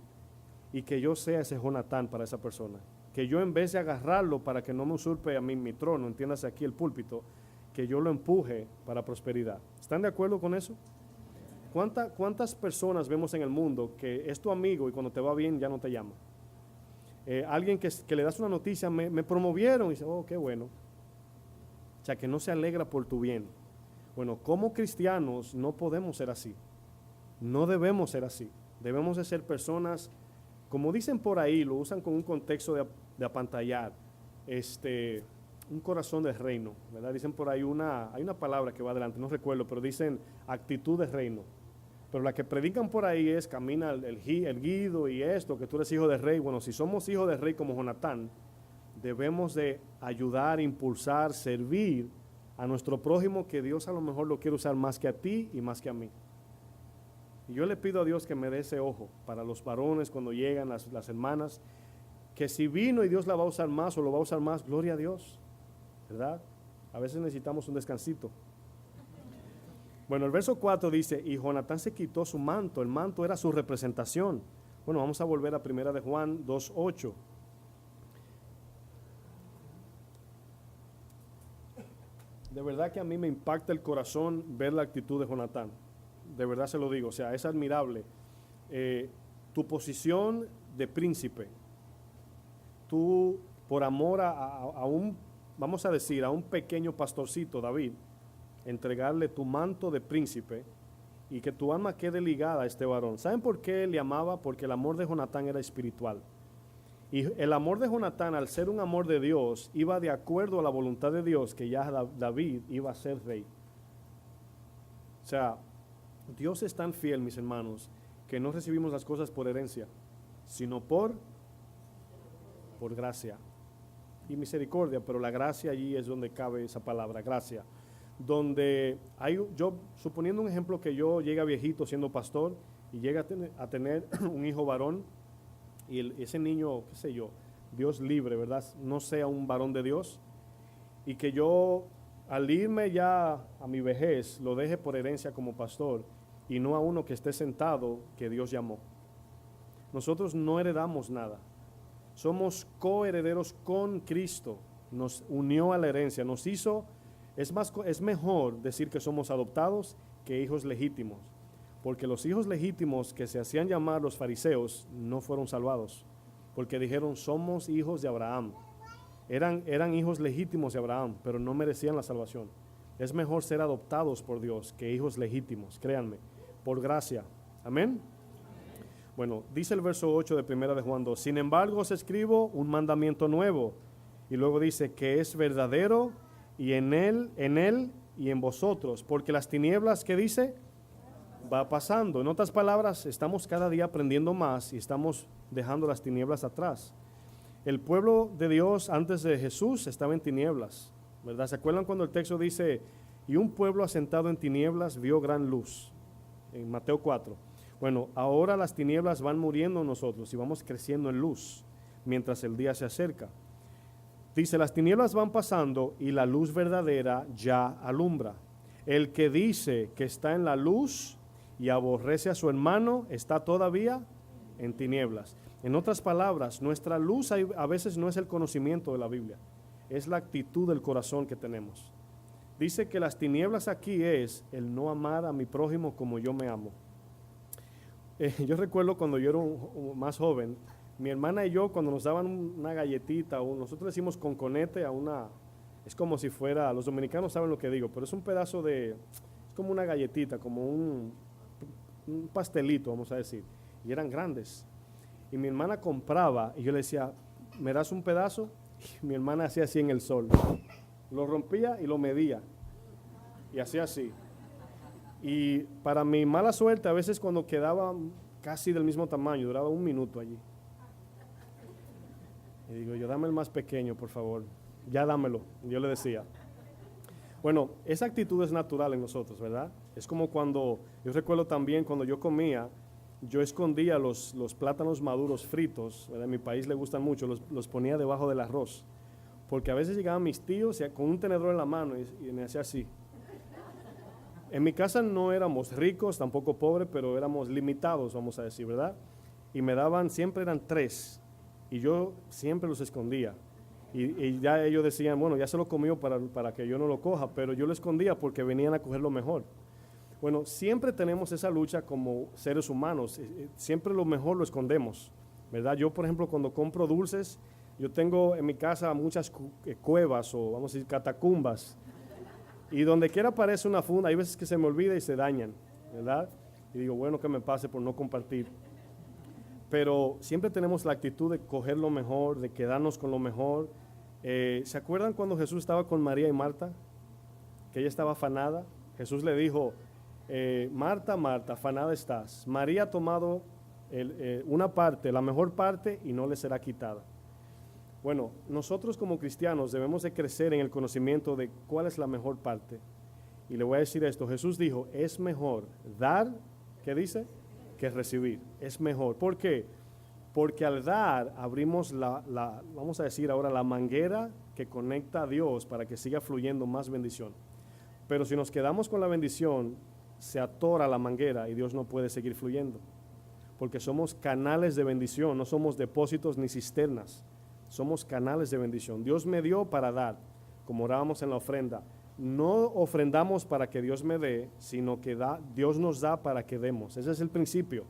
y que yo sea ese Jonatán para esa persona, que yo en vez de agarrarlo para que no me usurpe a mí mi trono, entiéndase aquí el púlpito, que yo lo empuje para prosperidad. ¿Están de acuerdo con eso? ¿Cuántas personas vemos en el mundo que es tu amigo y cuando te va bien ya no te llama? Alguien que le das una noticia, me promovieron, y dice, oh, qué bueno. O sea, que no se alegra por tu bien. Bueno, como cristianos no podemos ser así. No debemos ser así. Debemos de ser personas, como dicen por ahí, lo usan con un contexto de apantallar, un corazón de reino, ¿verdad? Dicen por ahí hay una palabra que va adelante, no recuerdo, pero dicen actitud de reino. Pero la que predican por ahí es camina el guido y esto, que tú eres hijo de rey. Bueno, si somos hijos de rey como Jonatán, debemos de ayudar, impulsar, servir a nuestro prójimo, que Dios a lo mejor lo quiere usar más que a ti y más que a mí. Y yo le pido a Dios que me dé ese ojo para los varones cuando llegan las hermanas, que si vino y Dios la va a usar más o lo va a usar más, gloria a Dios, ¿verdad? A veces necesitamos un descansito. Bueno, el verso 4 dice, y Jonatán se quitó su manto, el manto era su representación. Bueno, vamos a volver a 1 de Juan 2:8. De verdad que a mí me impacta el corazón ver la actitud de Jonatán. De verdad se lo digo, o sea, es admirable. Tu posición de príncipe, tú por amor a un, vamos a decir, a un pequeño pastorcito, David, entregarle tu manto de príncipe y que tu alma quede ligada a este varón. ¿Saben por qué le amaba? Porque el amor de Jonatán era espiritual. Y el amor de Jonatán, al ser un amor de Dios, iba de acuerdo a la voluntad de Dios, que ya David iba a ser rey. O sea, Dios es tan fiel, mis hermanos, que no recibimos las cosas por herencia, sino por gracia y misericordia, pero la gracia allí es donde cabe esa palabra, gracia. Donde hay, yo, suponiendo un ejemplo que yo llegue viejito siendo pastor y llegue a tener un hijo varón, y ese niño, qué sé yo, Dios libre, ¿verdad? No sea un varón de Dios, y que yo al irme ya a mi vejez lo deje por herencia como pastor y no a uno que esté sentado que Dios llamó. Nosotros no heredamos nada, somos coherederos con Cristo, nos unió a la herencia, nos hizo, es mejor decir que somos adoptados que hijos legítimos. Porque los hijos legítimos que se hacían llamar los fariseos no fueron salvados, porque dijeron somos hijos de Abraham. Eran hijos legítimos de Abraham, pero no merecían la salvación. Es mejor ser adoptados por Dios que hijos legítimos, créanme, por gracia. Amén. Bueno, dice el verso 8 de 1 de Juan 2, sin embargo os escribo un mandamiento nuevo, y luego dice que es verdadero y en él y en vosotros, porque las tinieblas, ¿qué dice?, va pasando. En otras palabras, estamos cada día aprendiendo más y estamos dejando las tinieblas atrás. El pueblo de Dios antes de Jesús estaba en tinieblas, ¿verdad? ¿Se acuerdan cuando el texto dice, y un pueblo asentado en tinieblas vio gran luz? En Mateo 4. Bueno, ahora las tinieblas van muriendo en nosotros y vamos creciendo en luz mientras el día se acerca. Dice, las tinieblas van pasando y la luz verdadera ya alumbra. El que dice que está en la luz y aborrece a su hermano, está todavía en tinieblas. En otras palabras, nuestra luz a veces no es el conocimiento de la Biblia, es la actitud del corazón que tenemos. Dice que las tinieblas aquí es el no amar a mi prójimo como yo me amo. Yo recuerdo cuando yo era más joven, mi hermana y yo cuando nos daban una galletita, o nosotros decimos conconete a una, es como si fuera, los dominicanos saben lo que digo, pero es un pedazo de, es como una galletita, como un pastelito, vamos a decir, y eran grandes. Y mi hermana compraba y yo le decía, ¿me das un pedazo? Y mi hermana hacía así en el sol, lo rompía y lo medía y hacía así. Y para mi mala suerte, a veces cuando quedaba casi del mismo tamaño, duraba un minuto allí. Y digo yo, dame el más pequeño, por favor, ya dámelo, yo le decía. Bueno, esa actitud es natural en nosotros, ¿verdad? Es como cuando, yo recuerdo también cuando yo comía, yo escondía los plátanos maduros fritos, ¿verdad? En mi país le gustan mucho, los ponía debajo del arroz, porque a veces llegaban mis tíos con un tenedor en la mano y me hacía así. En mi casa no éramos ricos, tampoco pobres, pero éramos limitados, vamos a decir, ¿verdad? Y me daban, siempre eran 3, y yo siempre los escondía. Y ya ellos decían, bueno, ya se lo comió para que yo no lo coja, pero yo lo escondía porque venían a coger lo mejor. Bueno, siempre tenemos esa lucha como seres humanos, siempre lo mejor lo escondemos, ¿verdad? Yo, por ejemplo, cuando compro dulces, yo tengo en mi casa muchas cuevas o vamos a decir catacumbas, y donde quiera aparece una funda, hay veces que se me olvida y se dañan, ¿verdad? Y digo, bueno, que me pase por no compartir. Pero siempre tenemos la actitud de coger lo mejor, de quedarnos con lo mejor. ¿Se acuerdan cuando Jesús estaba con María y Marta? Que ella estaba afanada. Jesús le dijo, Marta, Marta, afanada estás. María ha tomado una parte, la mejor parte, y no le será quitada. Bueno, nosotros como cristianos debemos de crecer en el conocimiento de cuál es la mejor parte. Y le voy a decir esto, Jesús dijo, es mejor dar, ¿qué dice?, que recibir. Es mejor. ¿Por qué? Porque al dar abrimos vamos a decir ahora, la manguera que conecta a Dios para que siga fluyendo más bendición. Pero si nos quedamos con la bendición, se atora la manguera y Dios no puede seguir fluyendo. Porque somos canales de bendición, no somos depósitos ni cisternas. Somos canales de bendición. Dios me dio para dar, como orábamos en la ofrenda. No ofrendamos para que Dios me dé, sino que Dios nos da para que demos. Ese es el principio.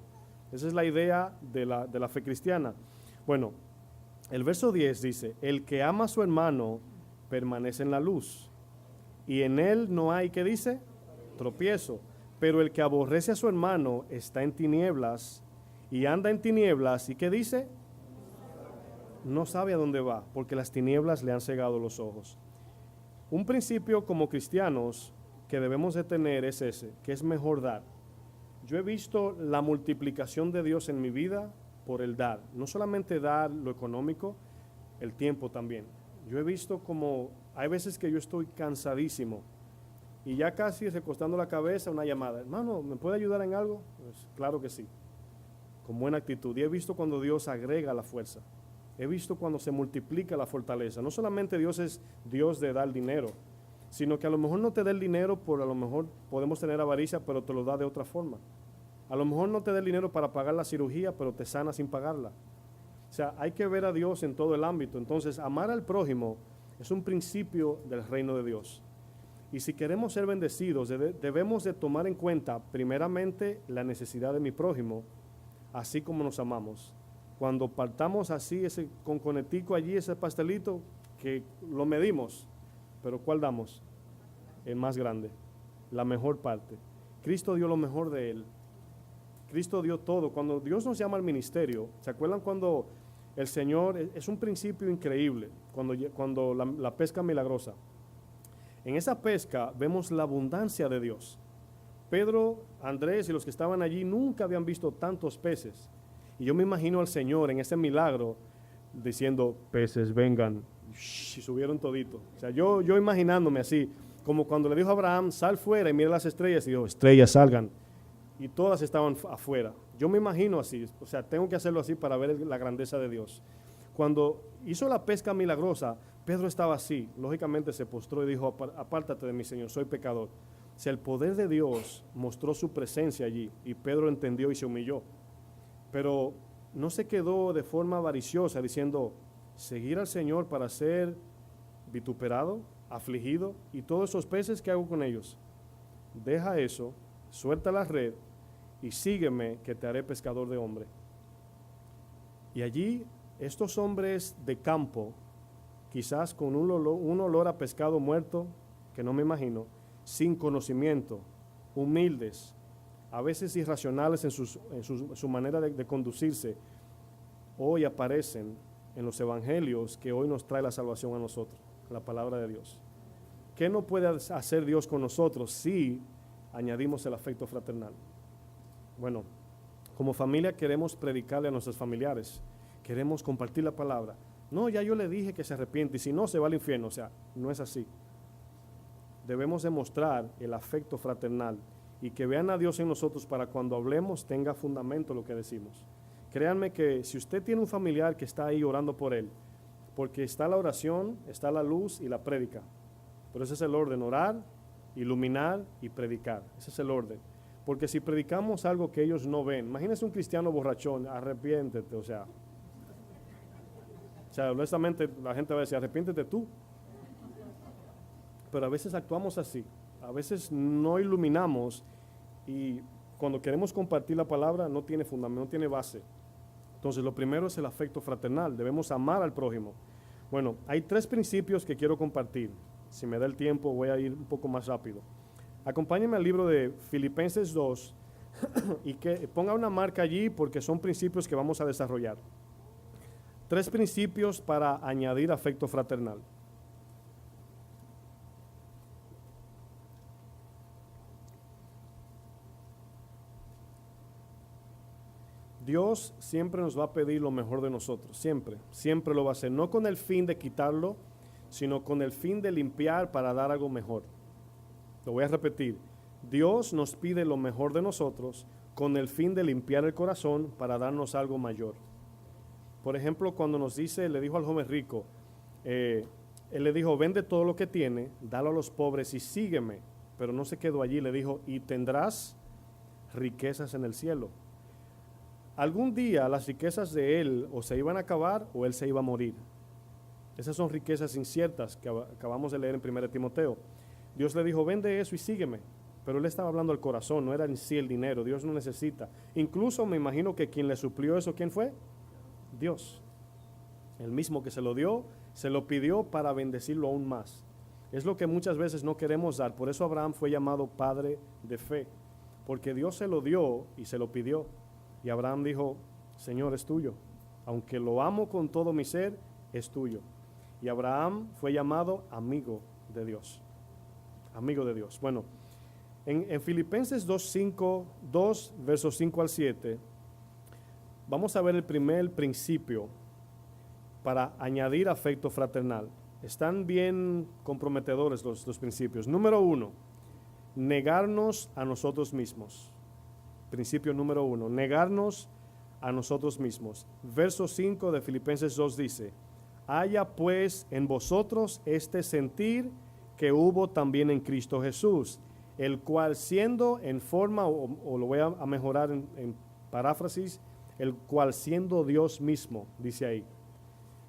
Esa es la idea de la fe cristiana. Bueno, el verso 10 dice, el que ama a su hermano permanece en la luz, y en él no hay, ¿qué dice? Tropiezo. Pero el que aborrece a su hermano está en tinieblas, y anda en tinieblas, ¿y qué dice? No sabe a dónde va, porque las tinieblas le han cegado los ojos. Un principio como cristianos que debemos de tener es ese, que es mejor dar. Yo he visto la multiplicación de Dios en mi vida por el dar. No solamente dar lo económico, el tiempo también. Yo he visto como hay veces que yo estoy cansadísimo y ya casi recostando la cabeza una llamada. Hermano, ¿me puede ayudar en algo? Pues claro que sí, con buena actitud. Y he visto cuando Dios agrega la fuerza. He visto cuando se multiplica la fortaleza. No solamente Dios es Dios de dar dinero, sino que a lo mejor no te da el dinero por a lo mejor podemos tener avaricia, pero te lo da de otra forma. A lo mejor no te da el dinero para pagar la cirugía, pero te sana sin pagarla. O sea, hay que ver a Dios en todo el ámbito. Entonces, amar al prójimo es un principio del reino de Dios. Y si queremos ser bendecidos, debemos de tomar en cuenta primeramente la necesidad de mi prójimo, así como nos amamos. Cuando partamos así, ese conconetico allí, ese pastelito, que lo medimos, pero ¿cuál damos? El más grande, la mejor parte. Cristo dio lo mejor de Él. Cristo dio todo. Cuando Dios nos llama al ministerio, ¿se acuerdan cuando el Señor, es un principio increíble, cuando la pesca milagrosa? En esa pesca vemos la abundancia de Dios. Pedro, Andrés y los que estaban allí nunca habían visto tantos peces. Y yo me imagino al Señor en ese milagro diciendo, peces vengan, y subieron todito. O sea, yo imaginándome así, como cuando le dijo a Abraham, sal fuera y mira las estrellas, y dijo, estrellas salgan. Y todas estaban afuera. Yo me imagino así, o sea, tengo que hacerlo así para ver la grandeza de Dios. Cuando hizo la pesca milagrosa, Pedro estaba así, lógicamente se postró y dijo, apártate de mí, Señor, soy pecador. O sea, el poder de Dios mostró su presencia allí, y Pedro entendió y se humilló. Pero no se quedó de forma avariciosa diciendo, seguir al Señor para ser vituperado, afligido, y todos esos peces, ¿qué hago con ellos? Deja eso, suelta la red y sígueme, que te haré pescador de hombre. Y allí estos hombres de campo, quizás con un olor a pescado muerto, que no me imagino, sin conocimiento, humildes, a veces irracionales en su manera de conducirse, hoy aparecen en los evangelios que hoy nos trae la salvación a nosotros, la palabra de Dios. ¿Qué no puede hacer Dios con nosotros si añadimos el afecto fraternal? Bueno, como familia queremos predicarle a nuestros familiares, queremos compartir la palabra. No, ya yo le dije que se arrepiente y si no se va al infierno. O sea, no es así. Debemos demostrar el afecto fraternal y que vean a Dios en nosotros para cuando hablemos tenga fundamento lo que decimos. Créanme que si usted tiene un familiar que está ahí orando por él, porque está la oración, está la luz y la prédica. Pero ese es el orden, orar, iluminar y predicar. Ese es el orden. Porque si predicamos algo que ellos no ven, imagínense un cristiano borrachón, arrepiéntete, o sea, honestamente la gente va a decir, arrepiéntete tú. Pero a veces actuamos así, a veces no iluminamos y cuando queremos compartir la palabra no tiene fundamento, no tiene base. Entonces lo primero es el afecto fraternal, debemos amar al prójimo. Bueno, hay 3 principios que quiero compartir. Si me da el tiempo voy a ir un poco más rápido. Acompáñenme al libro de Filipenses 2 y que ponga una marca allí porque son principios que vamos a desarrollar. 3 principios para añadir afecto fraternal. Dios siempre nos va a pedir lo mejor de nosotros, siempre lo va a hacer, no con el fin de quitarlo, sino con el fin de limpiar para dar algo mejor. Lo voy a repetir, Dios nos pide lo mejor de nosotros con el fin de limpiar el corazón para darnos algo mayor. Por ejemplo, cuando nos dice, le dijo al joven rico, él le dijo, vende todo lo que tiene, dalo a los pobres y sígueme. Pero no se quedó allí, le dijo, y tendrás riquezas en el cielo. Algún día las riquezas de él o se iban a acabar o él se iba a morir. Esas son riquezas inciertas que acabamos de leer en 1 Timoteo. Dios le dijo, vende eso y sígueme. Pero él estaba hablando al corazón, no era en sí el dinero. Dios no necesita. Incluso me imagino que quien le suplió eso, ¿quién fue? Dios. El mismo que se lo dio, se lo pidió para bendecirlo aún más. Es lo que muchas veces no queremos dar. Por eso Abraham fue llamado padre de fe. Porque Dios se lo dio y se lo pidió. Y Abraham dijo, Señor, es tuyo. Aunque lo amo con todo mi ser, es tuyo. Y Abraham fue llamado amigo de Dios. Amigo de Dios. Bueno, en Filipenses 2, versos 5 al 7, vamos a ver el primer principio para añadir afecto fraternal. Están bien comprometedores los principios. Número 1, negarnos a nosotros mismos. Principio número 1, negarnos a nosotros mismos. Verso 5 de Filipenses 2 dice, haya pues en vosotros este sentir que hubo también en Cristo Jesús, el cual siendo en forma, o lo voy a mejorar en paráfrasis, el cual siendo Dios mismo, dice ahí,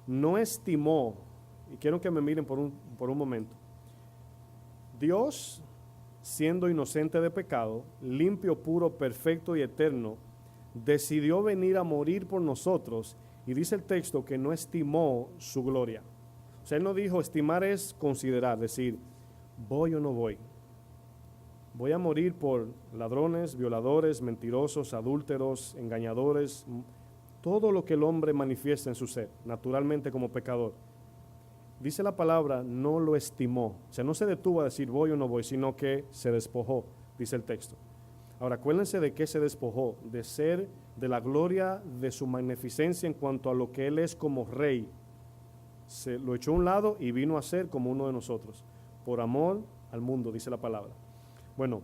no estimó, y quiero que me miren por un momento, Dios, siendo inocente de pecado, limpio, puro, perfecto y eterno, decidió venir a morir por nosotros, y dice el texto que no estimó su gloria. O sea, él no dijo, estimar es considerar, decir, voy o no voy. Voy a morir por ladrones, violadores, mentirosos, adúlteros, engañadores, todo lo que el hombre manifiesta en su ser, naturalmente como pecador. Dice la palabra, no lo estimó. O sea, no se detuvo a decir voy o no voy, sino que se despojó, dice el texto. Ahora, acuérdense de qué se despojó, de ser de la gloria de su magnificencia en cuanto a lo que él es como rey. Se lo echó a un lado y vino a ser como uno de nosotros, por amor al mundo, dice la palabra. Bueno,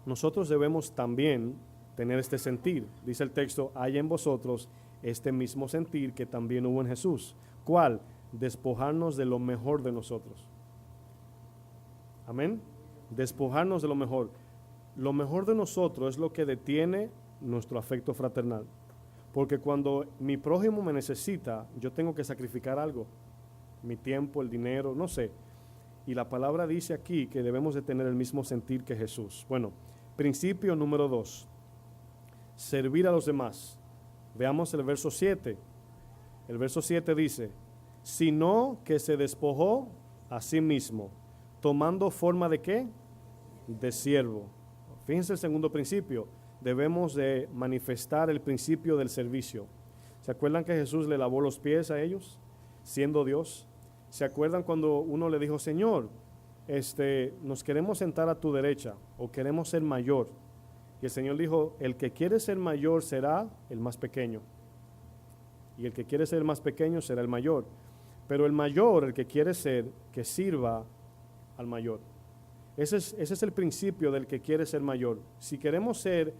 nosotros debemos también tener este sentir. Dice el texto, hay en vosotros este mismo sentir que también hubo en Jesús. ¿Cuál? Despojarnos de lo mejor de nosotros. Amén. Despojarnos de lo mejor. Lo mejor de nosotros es lo que detiene nuestro afecto fraternal. Porque cuando mi prójimo me necesita, yo tengo que sacrificar algo. Mi tiempo, el dinero, no sé. Y la palabra dice aquí que debemos de tener el mismo sentir que Jesús. Bueno, principio número 2. Servir a los demás. Veamos el verso 7. El verso 7 dice, sino que se despojó a sí mismo, tomando forma de ¿qué? De siervo. Fíjense el segundo principio. Debemos de manifestar el principio del servicio. ¿Se acuerdan que Jesús le lavó los pies a ellos, siendo Dios? ¿Se acuerdan cuando uno le dijo, Señor, nos queremos sentar a tu derecha o queremos ser mayor? Y el Señor dijo, el que quiere ser mayor será el más pequeño. Y el que quiere ser el más pequeño será el mayor. Pero el mayor, el que quiere ser, que sirva al mayor. Ese es el principio del que quiere ser mayor. Si queremos ser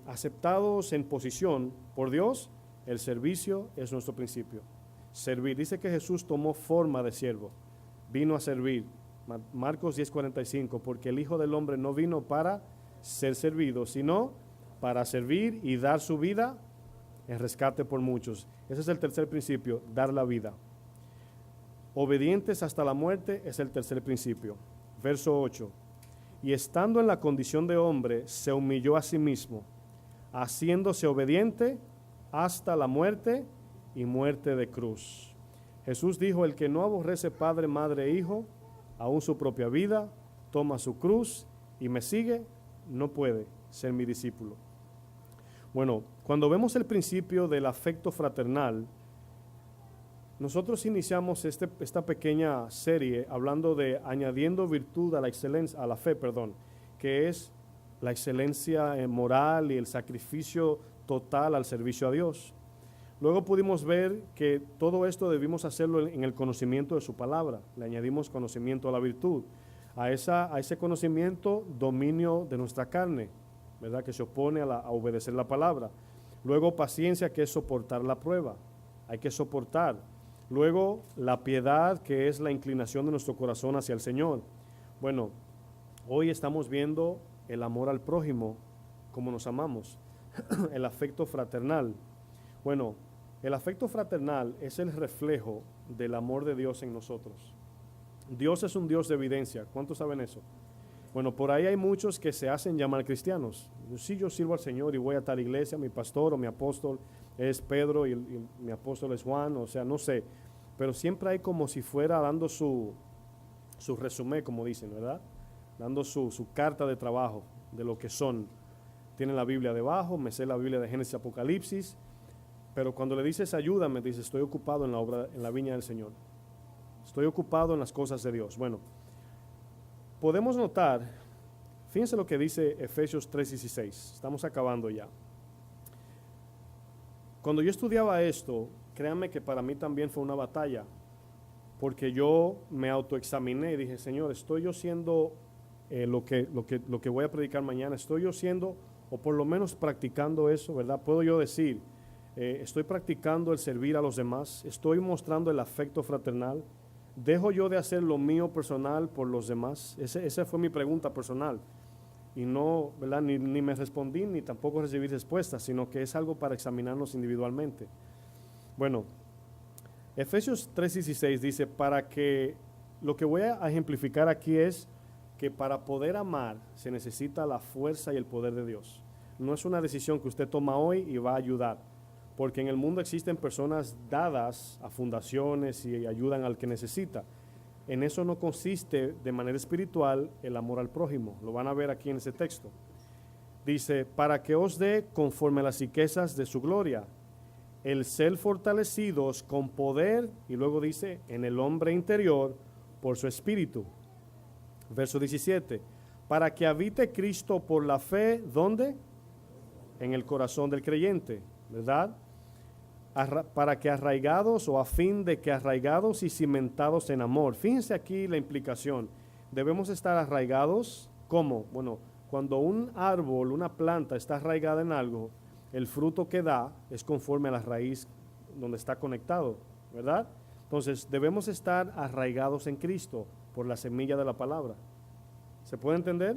aceptados en posición por Dios, el servicio es nuestro principio. Servir. Dice que Jesús tomó forma de siervo. Vino a servir. Marcos 10:45, porque el Hijo del Hombre no vino para ser servido, sino para servir y dar su vida en rescate por muchos. Ese es el tercer principio, dar la vida. Obedientes hasta la muerte es el tercer principio. Verso 8. Y estando en la condición de hombre, se humilló a sí mismo, haciéndose obediente hasta la muerte y muerte de cruz. Jesús dijo, el que no aborrece padre, madre e hijo, aun su propia vida, toma su cruz y me sigue, no puede ser mi discípulo. Bueno, cuando vemos el principio del afecto fraternal, nosotros iniciamos esta pequeña serie hablando de añadiendo virtud a la excelencia, a la fe, que es la excelencia moral y el sacrificio total al servicio a Dios. Luego pudimos ver que todo esto debimos hacerlo en el conocimiento de su palabra. Le añadimos conocimiento a la virtud. A ese conocimiento, dominio de nuestra carne, ¿verdad? Que se opone a obedecer la palabra. Luego paciencia, que es soportar la prueba. Hay que soportar. Luego la piedad, que es la inclinación de nuestro corazón hacia el Señor. Bueno, hoy estamos viendo el amor al prójimo, como nos amamos, el afecto fraternal. Bueno, el afecto fraternal es el reflejo del amor de Dios en nosotros. Dios es un Dios de evidencia. ¿Cuántos saben eso? Bueno, por ahí hay muchos que se hacen llamar cristianos. Sí, yo sirvo al Señor y voy a tal iglesia, mi pastor o mi apóstol es Pedro y mi apóstol es Juan, o sea, no sé. Pero siempre hay como si fuera dando su resumen, como dicen, ¿verdad? Dando su carta de trabajo de lo que son. Tienen la Biblia debajo, me sé la Biblia de Génesis y Apocalipsis, pero cuando le dices ayúdame, dice estoy ocupado en la obra, en la viña del Señor. Estoy ocupado en las cosas de Dios. Bueno, podemos notar, fíjense lo que dice Efesios 3:16, estamos acabando ya. Cuando yo estudiaba esto, créanme que para mí también fue una batalla, porque yo me autoexaminé y dije, Señor, ¿estoy yo siendo lo que voy a predicar mañana? ¿Estoy yo siendo, o por lo menos practicando eso, verdad? Puedo yo decir, estoy practicando el servir a los demás, estoy mostrando el afecto fraternal, dejo yo de hacer lo mío personal por los demás. Esa fue mi pregunta personal. Y no, ¿verdad? Ni me respondí, ni tampoco recibí respuestas, sino que es algo para examinarnos individualmente. Bueno, Efesios 3:16 dice, para que, lo que voy a ejemplificar aquí es que para poder amar se necesita la fuerza y el poder de Dios. No es una decisión que usted toma hoy y va a ayudar, porque en el mundo existen personas dadas a fundaciones y ayudan al que necesita. En eso no consiste de manera espiritual el amor al prójimo. Lo van a ver aquí en ese texto. Dice, para que os dé conforme a las riquezas de su gloria, el ser fortalecidos con poder, y luego dice, en el hombre interior, por su espíritu. Verso 17, para que habite Cristo por la fe, ¿dónde? En el corazón del creyente, ¿verdad? Para que arraigados o a fin de que arraigados y cimentados en amor. Fíjense aquí la implicación. Debemos estar arraigados, ¿cómo? Bueno, cuando un árbol, una planta está arraigada en algo, el fruto que da es conforme a la raíz donde está conectado, ¿verdad? Entonces debemos estar arraigados en Cristo por la semilla de la palabra. ¿Se puede entender?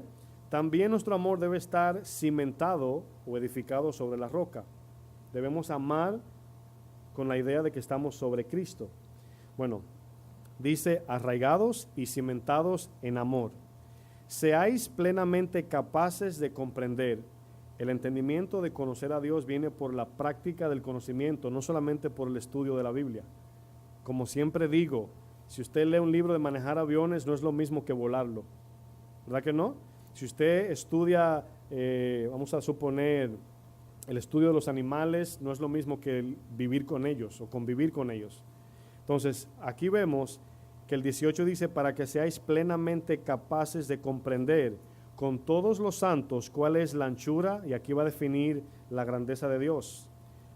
También nuestro amor debe estar cimentado o edificado sobre la roca. Debemos amar con la idea de que estamos sobre Cristo. Bueno, dice arraigados y cimentados en amor. Seáis plenamente capaces de comprender. El entendimiento de conocer a Dios viene por la práctica del conocimiento, no solamente por el estudio de la Biblia. Como siempre digo, si usted lee un libro de manejar aviones, no es lo mismo que volarlo. ¿Verdad que no? Si usted estudia, vamos a suponer, el estudio de los animales, no es lo mismo que vivir con ellos o convivir con ellos. Entonces, aquí vemos que el 18 dice, para que seáis plenamente capaces de comprender con todos los santos cuál es la anchura, y aquí va a definir la grandeza de Dios.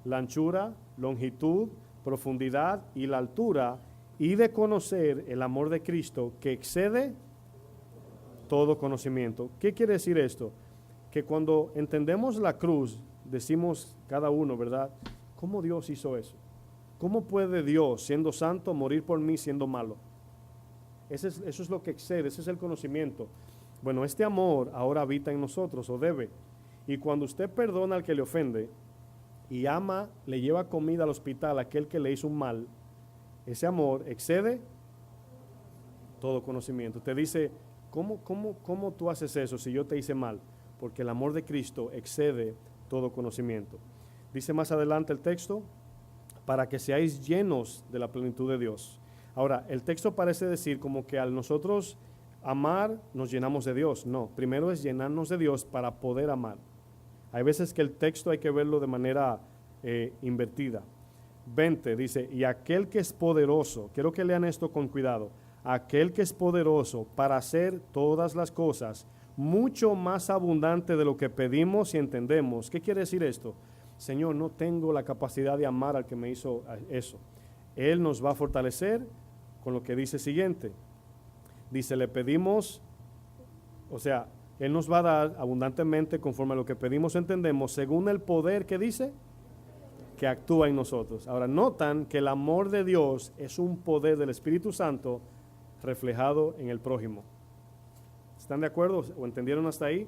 La anchura, longitud, profundidad y la altura, y de conocer el amor de Cristo que excede todo conocimiento. ¿Qué quiere decir esto? Que cuando entendemos la cruz, decimos cada uno, ¿verdad? ¿Cómo Dios hizo eso? ¿Cómo puede Dios, siendo santo, morir por mí siendo malo? Eso es lo que excede, ese es el conocimiento. Bueno, este amor ahora habita en nosotros, o debe. Y cuando usted perdona al que le ofende y ama, le lleva comida al hospital a aquel que le hizo un mal, ese amor excede todo conocimiento. Te dice, ¿cómo tú haces eso si yo te hice mal? Porque el amor de Cristo excede todo conocimiento. Dice más adelante el texto, para que seáis llenos de la plenitud de Dios. Ahora, el texto parece decir como que al nosotros amar nos llenamos de Dios. No, primero es llenarnos de Dios para poder amar. Hay veces que el texto hay que verlo de manera invertida. 20 dice, y aquel que es poderoso, quiero que lean esto con cuidado, aquel que es poderoso para hacer todas las cosas mucho más abundante de lo que pedimos y entendemos. ¿Qué quiere decir esto? Señor, no tengo la capacidad de amar al que me hizo eso. Él nos va a fortalecer con lo que dice siguiente. Dice, le pedimos, o sea, Él nos va a dar abundantemente conforme a lo que pedimos o entendemos, según el poder que dice, que actúa en nosotros. Ahora, notan que el amor de Dios es un poder del Espíritu Santo reflejado en el prójimo. ¿Están de acuerdo o entendieron hasta ahí?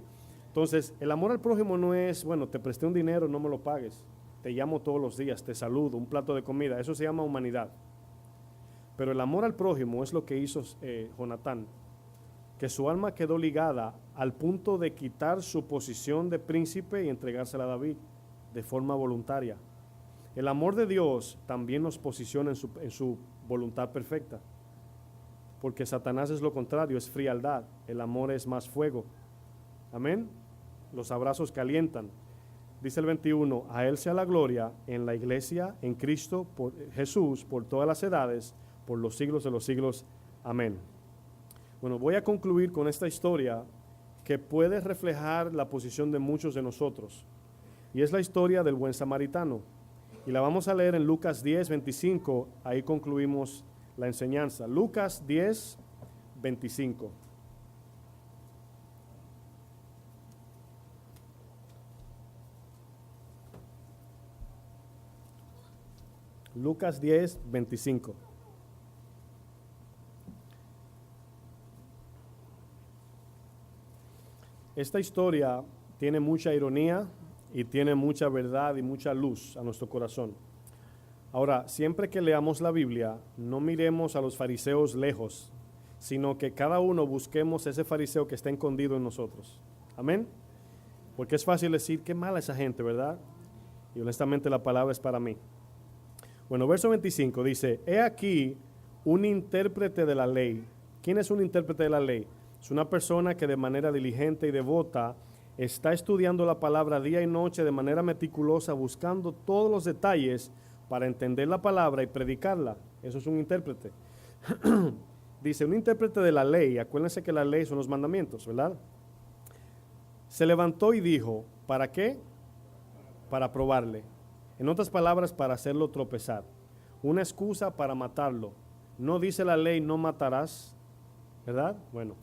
Entonces, el amor al prójimo no es, bueno, te presté un dinero, no me lo pagues. Te llamo todos los días, te saludo, un plato de comida. Eso se llama humanidad. Pero el amor al prójimo es lo que hizo Jonatán, que su alma quedó ligada al punto de quitar su posición de príncipe y entregársela a David de forma voluntaria. El amor de Dios también nos posiciona en su voluntad perfecta, porque Satanás es lo contrario, es frialdad. El amor es más fuego. Amén. Los abrazos calientan. Dice el 21, a Él sea la gloria en la iglesia, en Cristo, por Jesús, por todas las edades, por los siglos de los siglos. Amén. Bueno, voy a concluir con esta historia que puede reflejar la posición de muchos de nosotros. Y es la historia del buen samaritano. Y la vamos a leer en Lucas 10, 25. Ahí concluimos la enseñanza. Lucas 10, 25. Lucas 10, 25. Esta historia tiene mucha ironía y tiene mucha verdad y mucha luz a nuestro corazón. Ahora, siempre que leamos la Biblia, no miremos a los fariseos lejos, sino que cada uno busquemos ese fariseo que está escondido en nosotros. Amén. Porque es fácil decir, qué mala esa gente, ¿verdad? Y honestamente la palabra es para mí. Bueno, verso 25 dice, he aquí un intérprete de la ley. ¿Quién es un intérprete de la ley? Es una persona que de manera diligente y devota está estudiando la palabra día y noche de manera meticulosa, buscando todos los detalles para entender la palabra y predicarla. Eso es un intérprete. Dice, un intérprete de la ley, acuérdense que la ley son los mandamientos, ¿verdad? Se levantó y dijo, ¿para qué? Para probarle. En otras palabras, para hacerlo tropezar. Una excusa para matarlo. No dice la ley, no matarás, ¿verdad? Bueno,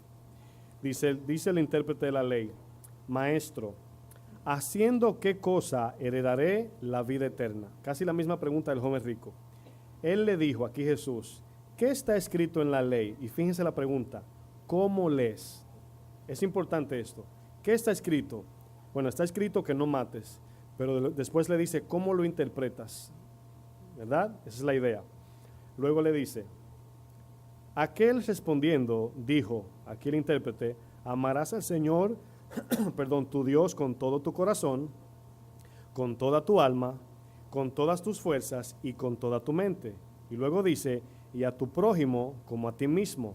dice el intérprete de la ley, Maestro, ¿haciendo qué cosa heredaré la vida eterna? Casi la misma pregunta del joven rico. Él le dijo, aquí Jesús, ¿qué está escrito en la ley? Y fíjense la pregunta, ¿cómo lees? Es importante esto. ¿Qué está escrito? Bueno, está escrito que no mates, pero después le dice, ¿cómo lo interpretas? ¿Verdad? Esa es la idea. Luego le dice, aquel respondiendo, dijo, aquí el intérprete, amarás al Señor, tu Dios con todo tu corazón, con toda tu alma, con todas tus fuerzas y con toda tu mente. Y luego dice, y a tu prójimo como a ti mismo.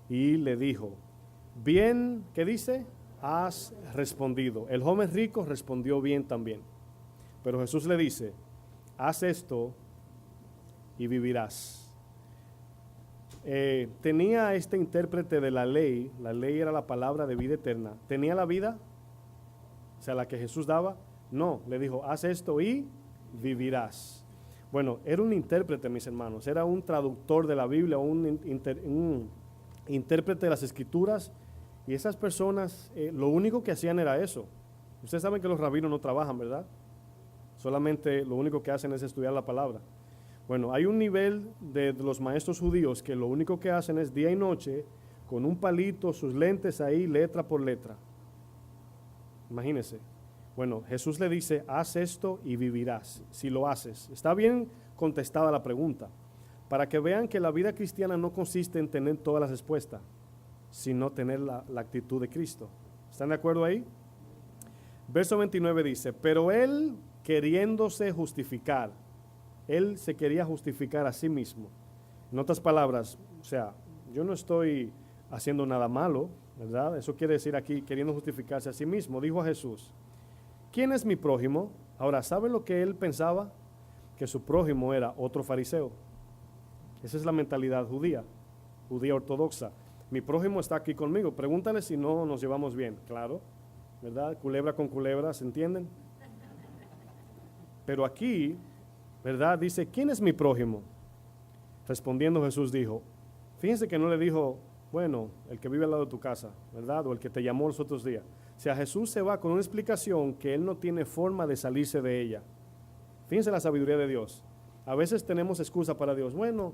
Y le dijo, bien, ¿qué dice? Has respondido. El joven rico respondió bien también. Pero Jesús le dice, haz esto y vivirás. Tenía este intérprete de la ley era la palabra de vida eterna. ¿Tenía la vida? O sea, la que Jesús daba. No, le dijo, haz esto y vivirás. Bueno, era un intérprete, mis hermanos, era un traductor de la Biblia, un intérprete de las Escrituras, y esas personas, lo único que hacían era eso. Ustedes saben que los rabinos no trabajan, ¿verdad? Solamente lo único que hacen es estudiar la palabra. Bueno, hay un nivel de los maestros judíos que lo único que hacen es día y noche, con un palito, sus lentes ahí, letra por letra. Imagínense. Bueno, Jesús le dice, haz esto y vivirás, si lo haces. Está bien contestada la pregunta, para que vean que la vida cristiana no consiste en tener todas las respuestas, sino tener la actitud de Cristo. ¿Están de acuerdo ahí? Verso 29 dice, pero él queriéndose justificar, él se quería justificar a sí mismo. En otras palabras, o sea, yo no estoy haciendo nada malo, ¿verdad? Eso quiere decir aquí, queriendo justificarse a sí mismo. Dijo a Jesús, ¿quién es mi prójimo? Ahora, ¿saben lo que él pensaba? Que su prójimo era otro fariseo. Esa es la mentalidad judía ortodoxa. Mi prójimo está aquí conmigo, pregúntale si no nos llevamos bien. Claro, ¿verdad? Culebra con culebra, ¿se entienden? Pero aquí, ¿verdad? Dice, ¿quién es mi prójimo? Respondiendo Jesús dijo, fíjense que no le dijo, Bueno, el que vive al lado de tu casa, ¿verdad? O el que te llamó los otros días. O sea, Jesús se va con una explicación que él no tiene forma de salirse de ella. Fíjense la sabiduría de Dios. A veces tenemos excusa para Dios. Bueno,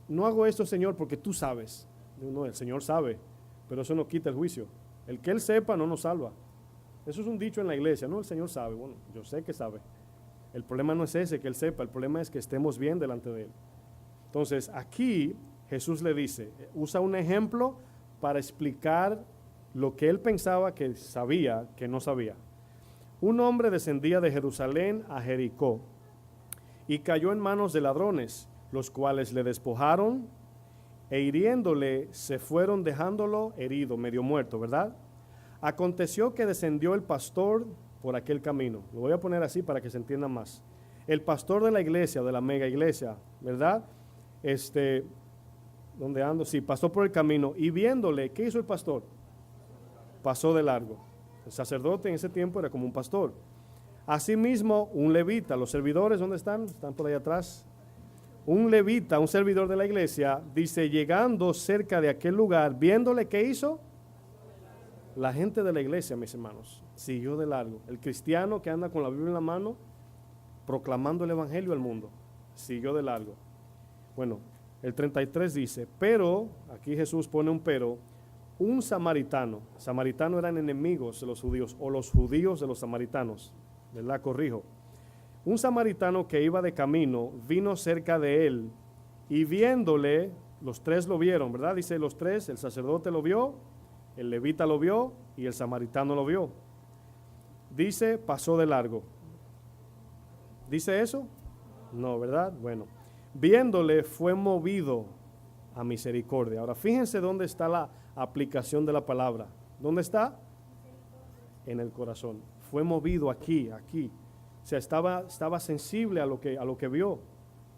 no hago esto, Señor, porque tú sabes. No, el Señor sabe, pero eso no quita el juicio. El que Él sepa no nos salva. Eso es un dicho en la iglesia. No, el Señor sabe. Bueno, yo sé que sabe. El problema no es ese, que Él sepa. El problema es que estemos bien delante de Él. Entonces, aquí Jesús le dice, usa un ejemplo para explicar lo que Él pensaba que sabía, que no sabía. Un hombre descendía de Jerusalén a Jericó y cayó en manos de ladrones, los cuales le despojaron e hiriéndole se fueron dejándolo herido, medio muerto, ¿verdad? Aconteció que descendió el pastor por aquel camino. Lo voy a poner así para que se entienda más. El pastor de la iglesia, de la mega iglesia, ¿verdad? ¿Dónde ando? Sí, pasó por el camino y viéndole, ¿qué hizo el pastor? Pasó de largo. El sacerdote en ese tiempo era como un pastor. Asimismo, un levita, los servidores, ¿dónde están? Están por ahí atrás. Un levita, un servidor de la iglesia, dice, llegando cerca de aquel lugar, viéndole, ¿qué hizo? La gente de la iglesia, mis hermanos, siguió de largo. El cristiano que anda con la Biblia en la mano, proclamando el evangelio al mundo, siguió de largo. Bueno, el 33 dice, pero, aquí Jesús pone un pero, un samaritano eran enemigos de los judíos, o los judíos de los samaritanos, ¿verdad? Corrijo. Un samaritano que iba de camino vino cerca de él y viéndole, los tres lo vieron, ¿verdad? Dice los tres, el sacerdote lo vio, el levita lo vio y el samaritano lo vio. Dice, pasó de largo. ¿Dice eso? No, ¿verdad? Bueno, viéndole fue movido a misericordia. Ahora, fíjense dónde está la aplicación de la palabra. ¿Dónde está? En el corazón. Fue movido aquí. O sea, estaba sensible a lo que vio.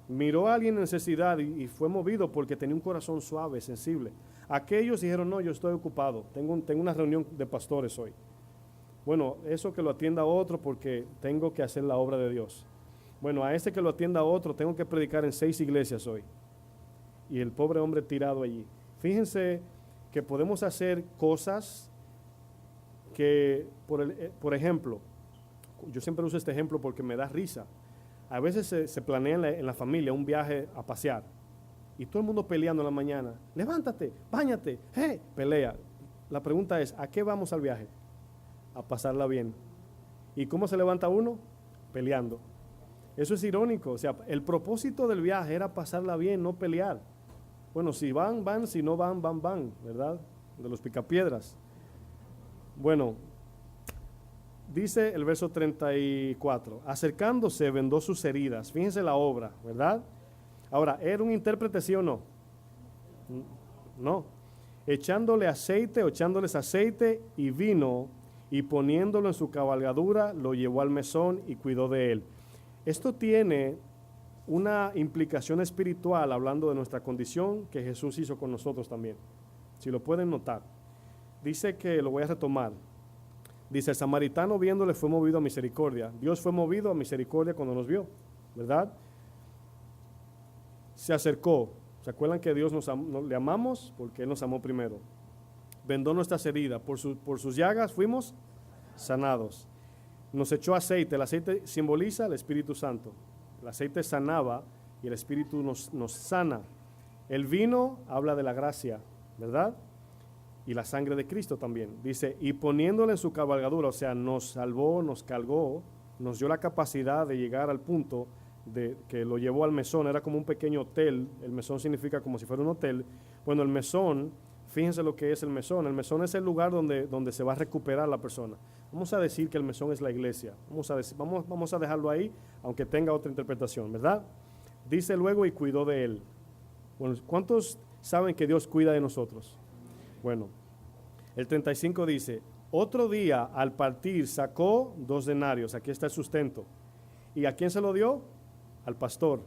Miró a alguien en necesidad y fue movido porque tenía un corazón suave, sensible. Aquellos dijeron, no, yo estoy ocupado, tengo una reunión de pastores hoy. Bueno, eso que lo atienda otro porque tengo que hacer la obra de Dios. Bueno, a este que lo atienda otro, tengo que predicar en 6 iglesias hoy. Y el pobre hombre tirado allí. Fíjense que podemos hacer cosas que, por ejemplo, yo siempre uso este ejemplo porque me da risa. A veces se planea en la familia un viaje a pasear y todo el mundo peleando en la mañana. Levántate, báñate, pelea. La pregunta es, ¿a qué vamos al viaje? A pasarla bien. ¿Y cómo se levanta uno? Peleando. Eso es irónico. O sea, el propósito del viaje era pasarla bien, no pelear. Bueno, si van, van, si no van, van, ¿verdad? De los picapiedras. Bueno, dice el verso 34, acercándose vendó sus heridas. Fíjense la obra, ¿verdad? Ahora, ¿era un intérprete sí o no? No. Echándoles aceite y vino y poniéndolo en su cabalgadura, lo llevó al mesón y cuidó de él. Esto tiene una implicación espiritual hablando de nuestra condición que Jesús hizo con nosotros también. Si lo pueden notar. Dice que, lo voy a retomar. Dice, el samaritano viéndole fue movido a misericordia. Dios fue movido a misericordia cuando nos vio, ¿verdad? Se acercó. ¿Se acuerdan que Dios le amamos? Porque Él nos amó primero. Vendó nuestras heridas. Por sus llagas fuimos sanados. Nos echó aceite. El aceite simboliza el Espíritu Santo. El aceite sanaba y el Espíritu nos sana. El vino habla de la gracia, ¿verdad? Y la sangre de Cristo también. Dice, y poniéndole en su cabalgadura, o sea, nos salvó, nos cargó, nos dio la capacidad de llegar al punto de que lo llevó al mesón. Era como un pequeño hotel. El mesón significa como si fuera un hotel. Bueno, el mesón, fíjense lo que es el mesón. El mesón es el lugar donde se va a recuperar la persona. Vamos a decir que el mesón es la iglesia. Vamos a dejarlo ahí, aunque tenga otra interpretación, ¿verdad? Dice luego, y cuidó de él. Bueno, ¿cuántos saben que Dios cuida de nosotros? Bueno, el 35 dice, otro día al partir sacó 2 denarios, aquí está el sustento. ¿Y a quién se lo dio? Al pastor,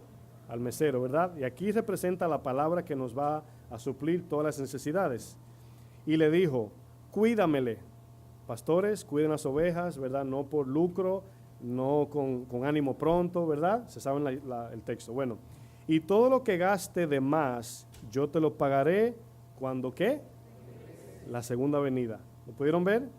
al mesero, ¿verdad? Y aquí representa la palabra que nos va a suplir todas las necesidades. Y le dijo, cuídamele. Pastores, cuiden las ovejas, ¿verdad? No por lucro, no con ánimo pronto, ¿verdad? Se sabe el texto. Bueno, y todo lo que gaste de más, yo te lo pagaré cuando, ¿qué? la segunda venida. ¿Lo pudieron ver?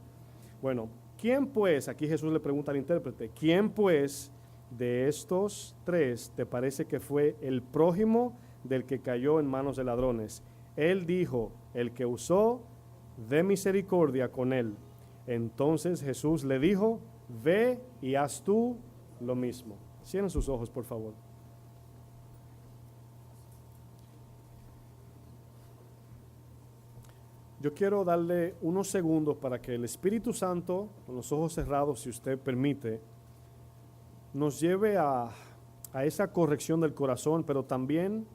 Bueno, ¿quién pues, aquí Jesús le pregunta al intérprete, quién pues de estos tres te parece que fue el prójimo del que cayó en manos de ladrones? Él dijo, el que usó de misericordia con él. Entonces Jesús le dijo, ve y haz tú lo mismo. Cierren sus ojos, por favor. Yo quiero darle unos segundos para que el Espíritu Santo, con los ojos cerrados, si usted permite, nos lleve a esa corrección del corazón, pero también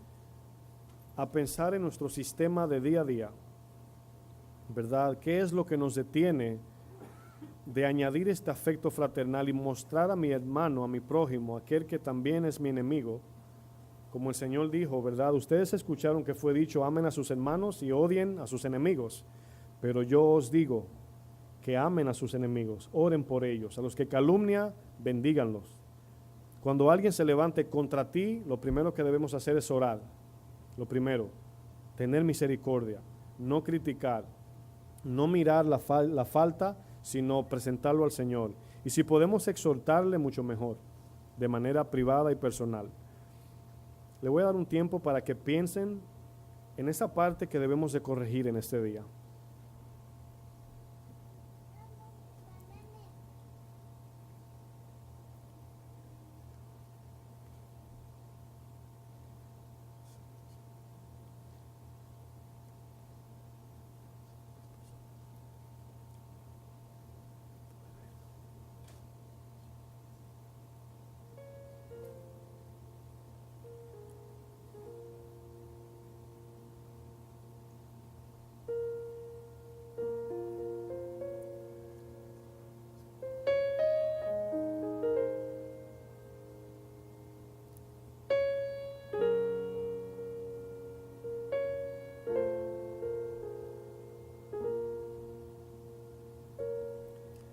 a pensar en nuestro sistema de día a día, ¿verdad? ¿Qué es lo que nos detiene de añadir este afecto fraternal y mostrar a mi hermano, a mi prójimo, aquel que también es mi enemigo? Como el Señor dijo, ¿verdad? Ustedes escucharon que fue dicho, amen a sus hermanos y odien a sus enemigos. Pero yo os digo que amen a sus enemigos, oren por ellos. A los que calumnian, bendíganlos. Cuando alguien se levante contra ti, lo primero que debemos hacer es orar. Lo primero, tener misericordia, no criticar, no mirar la falta, sino presentarlo al Señor. Y si podemos exhortarle, mucho mejor, de manera privada y personal. Le voy a dar un tiempo para que piensen en esa parte que debemos de corregir en este día.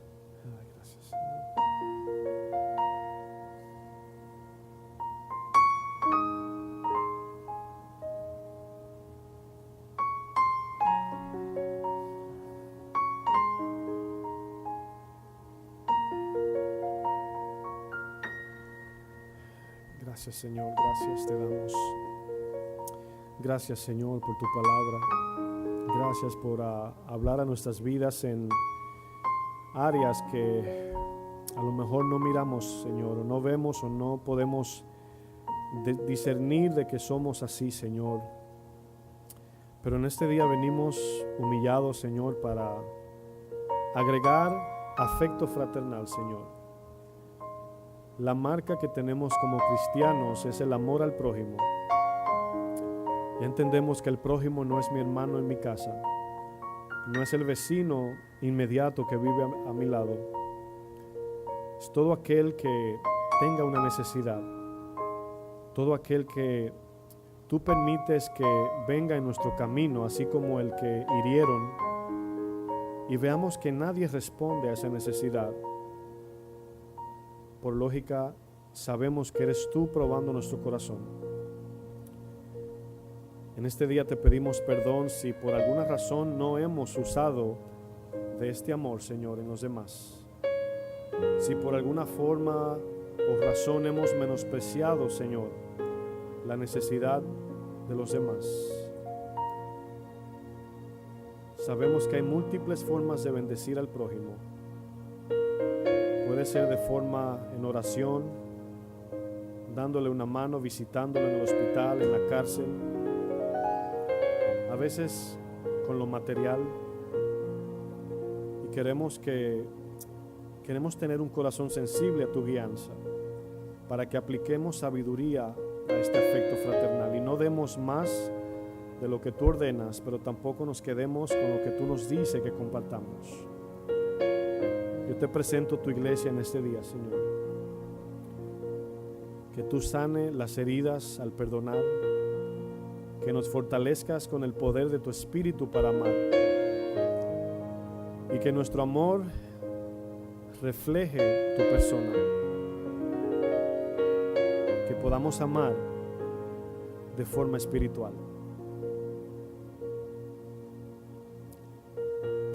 Gracias, Señor. Gracias, Señor, gracias te damos. Gracias, Señor, por tu palabra. Gracias por hablar a nuestras vidas en áreas que a lo mejor no miramos, Señor, o no vemos o no podemos discernir de que somos así, Señor. Pero en este día venimos humillados, Señor, para agregar afecto fraternal, Señor. La marca que tenemos como cristianos es el amor al prójimo. Ya entendemos que el prójimo no es mi hermano en mi casa, no es el vecino inmediato que vive a mi lado. Es todo aquel que tenga una necesidad, todo aquel que tú permites que venga en nuestro camino, así como el que hirieron, y veamos que nadie responde a esa necesidad. Por lógica, sabemos que eres tú probando nuestro corazón. En este día te pedimos perdón si por alguna razón no hemos usado de este amor, Señor, en los demás. Si por alguna forma o razón hemos menospreciado, Señor, la necesidad de los demás. Sabemos que hay múltiples formas de bendecir al prójimo. Puede ser de forma en oración, dándole una mano, visitándolo en el hospital, en la cárcel. A veces con lo material. Y queremos tener un corazón sensible a tu guianza, para que apliquemos sabiduría a este afecto fraternal y no demos más de lo que tú ordenas, pero tampoco nos quedemos con lo que tú nos dices que compartamos. Yo te presento tu iglesia en este día, Señor. Que tú sane las heridas al perdonar, que nos fortalezcas con el poder de tu Espíritu para amar, y que nuestro amor refleje tu persona, que podamos amar de forma espiritual.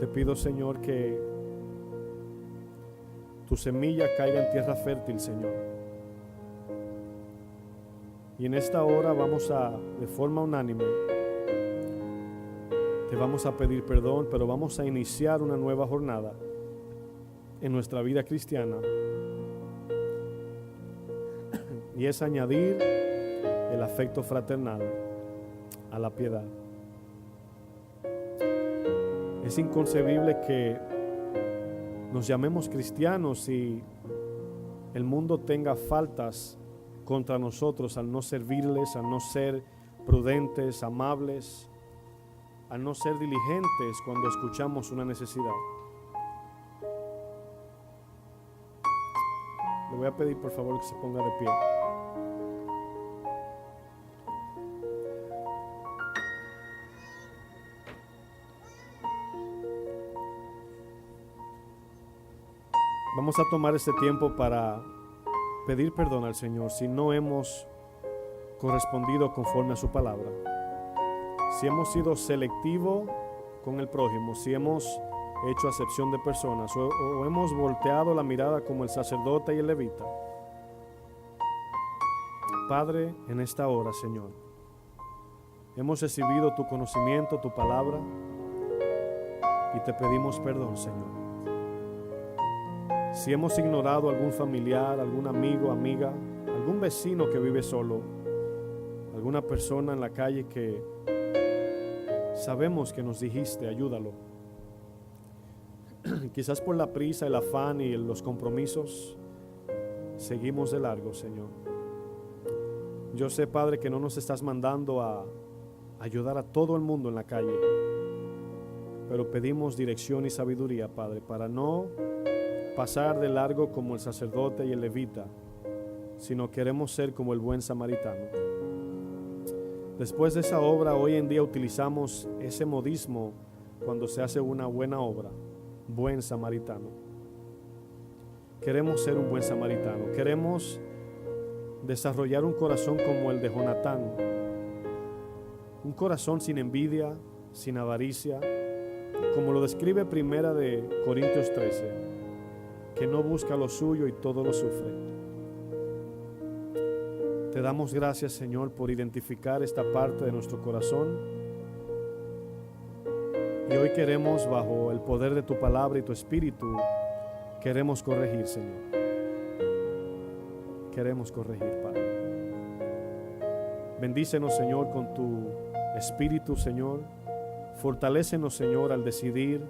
Te pido, Señor, que tu semilla caiga en tierra fértil, Señor. Y en esta hora de forma unánime, te vamos a pedir perdón, pero vamos a iniciar una nueva jornada en nuestra vida cristiana. Y es añadir el afecto fraternal a la piedad. Es inconcebible que nos llamemos cristianos y el mundo tenga faltas contra nosotros al no servirles, al no ser prudentes, amables, al no ser diligentes cuando escuchamos una necesidad. Le voy a pedir por favor que se ponga de pie. Vamos a tomar este tiempo para pedir perdón al Señor si no hemos correspondido conforme a su palabra. Si hemos sido selectivos con el prójimo, si hemos hecho acepción de personas o hemos volteado la mirada como el sacerdote y el levita. Padre, en esta hora, Señor, hemos recibido tu conocimiento, tu palabra, y te pedimos perdón, Señor. Si hemos ignorado a algún familiar, algún amigo, amiga, algún vecino que vive solo, alguna persona en la calle que sabemos que nos dijiste, ayúdalo. Quizás por la prisa, el afán y los compromisos, seguimos de largo, Señor. Yo sé, Padre, que no nos estás mandando a ayudar a todo el mundo en la calle, pero pedimos dirección y sabiduría, Padre, para no pasar de largo como el sacerdote y el levita, sino queremos ser como el buen samaritano. Después de esa obra, hoy en día utilizamos ese modismo cuando se hace una buena obra, buen samaritano. Queremos ser un buen samaritano, queremos desarrollar un corazón como el de Jonatán, un corazón sin envidia, sin avaricia, como lo describe Primera de Corintios 13, que no busca lo suyo y todo lo sufre. Te damos gracias, Señor, por identificar esta parte de nuestro corazón. Y hoy queremos, bajo el poder de tu palabra y tu espíritu, queremos corregir, Señor. Queremos corregir, Padre. Bendícenos, Señor, con tu espíritu, Señor. Fortalécenos, Señor, al decidir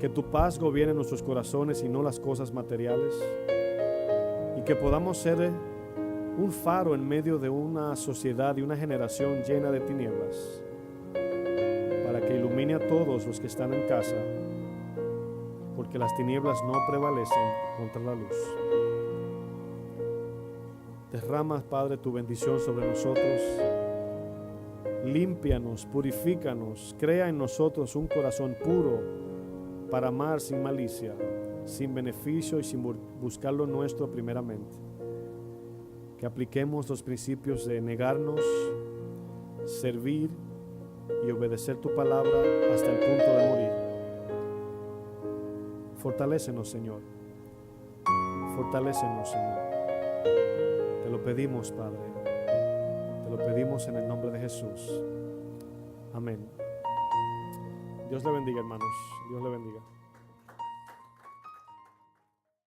que tu paz gobierne nuestros corazones y no las cosas materiales, y que podamos ser un faro en medio de una sociedad y una generación llena de tinieblas, para que ilumine a todos los que están en casa, porque las tinieblas no prevalecen contra la luz. Derrama, Padre, tu bendición sobre nosotros. Límpianos, purifícanos, crea en nosotros un corazón puro para amar sin malicia, sin beneficio y sin buscar lo nuestro primeramente. Que apliquemos los principios de negarnos, servir y obedecer tu palabra hasta el punto de morir. Fortalécenos, Señor. Fortalécenos, Señor. Te lo pedimos, Padre. Te lo pedimos en el nombre de Jesús. Amén. Dios le bendiga, hermanos. Dios le bendiga.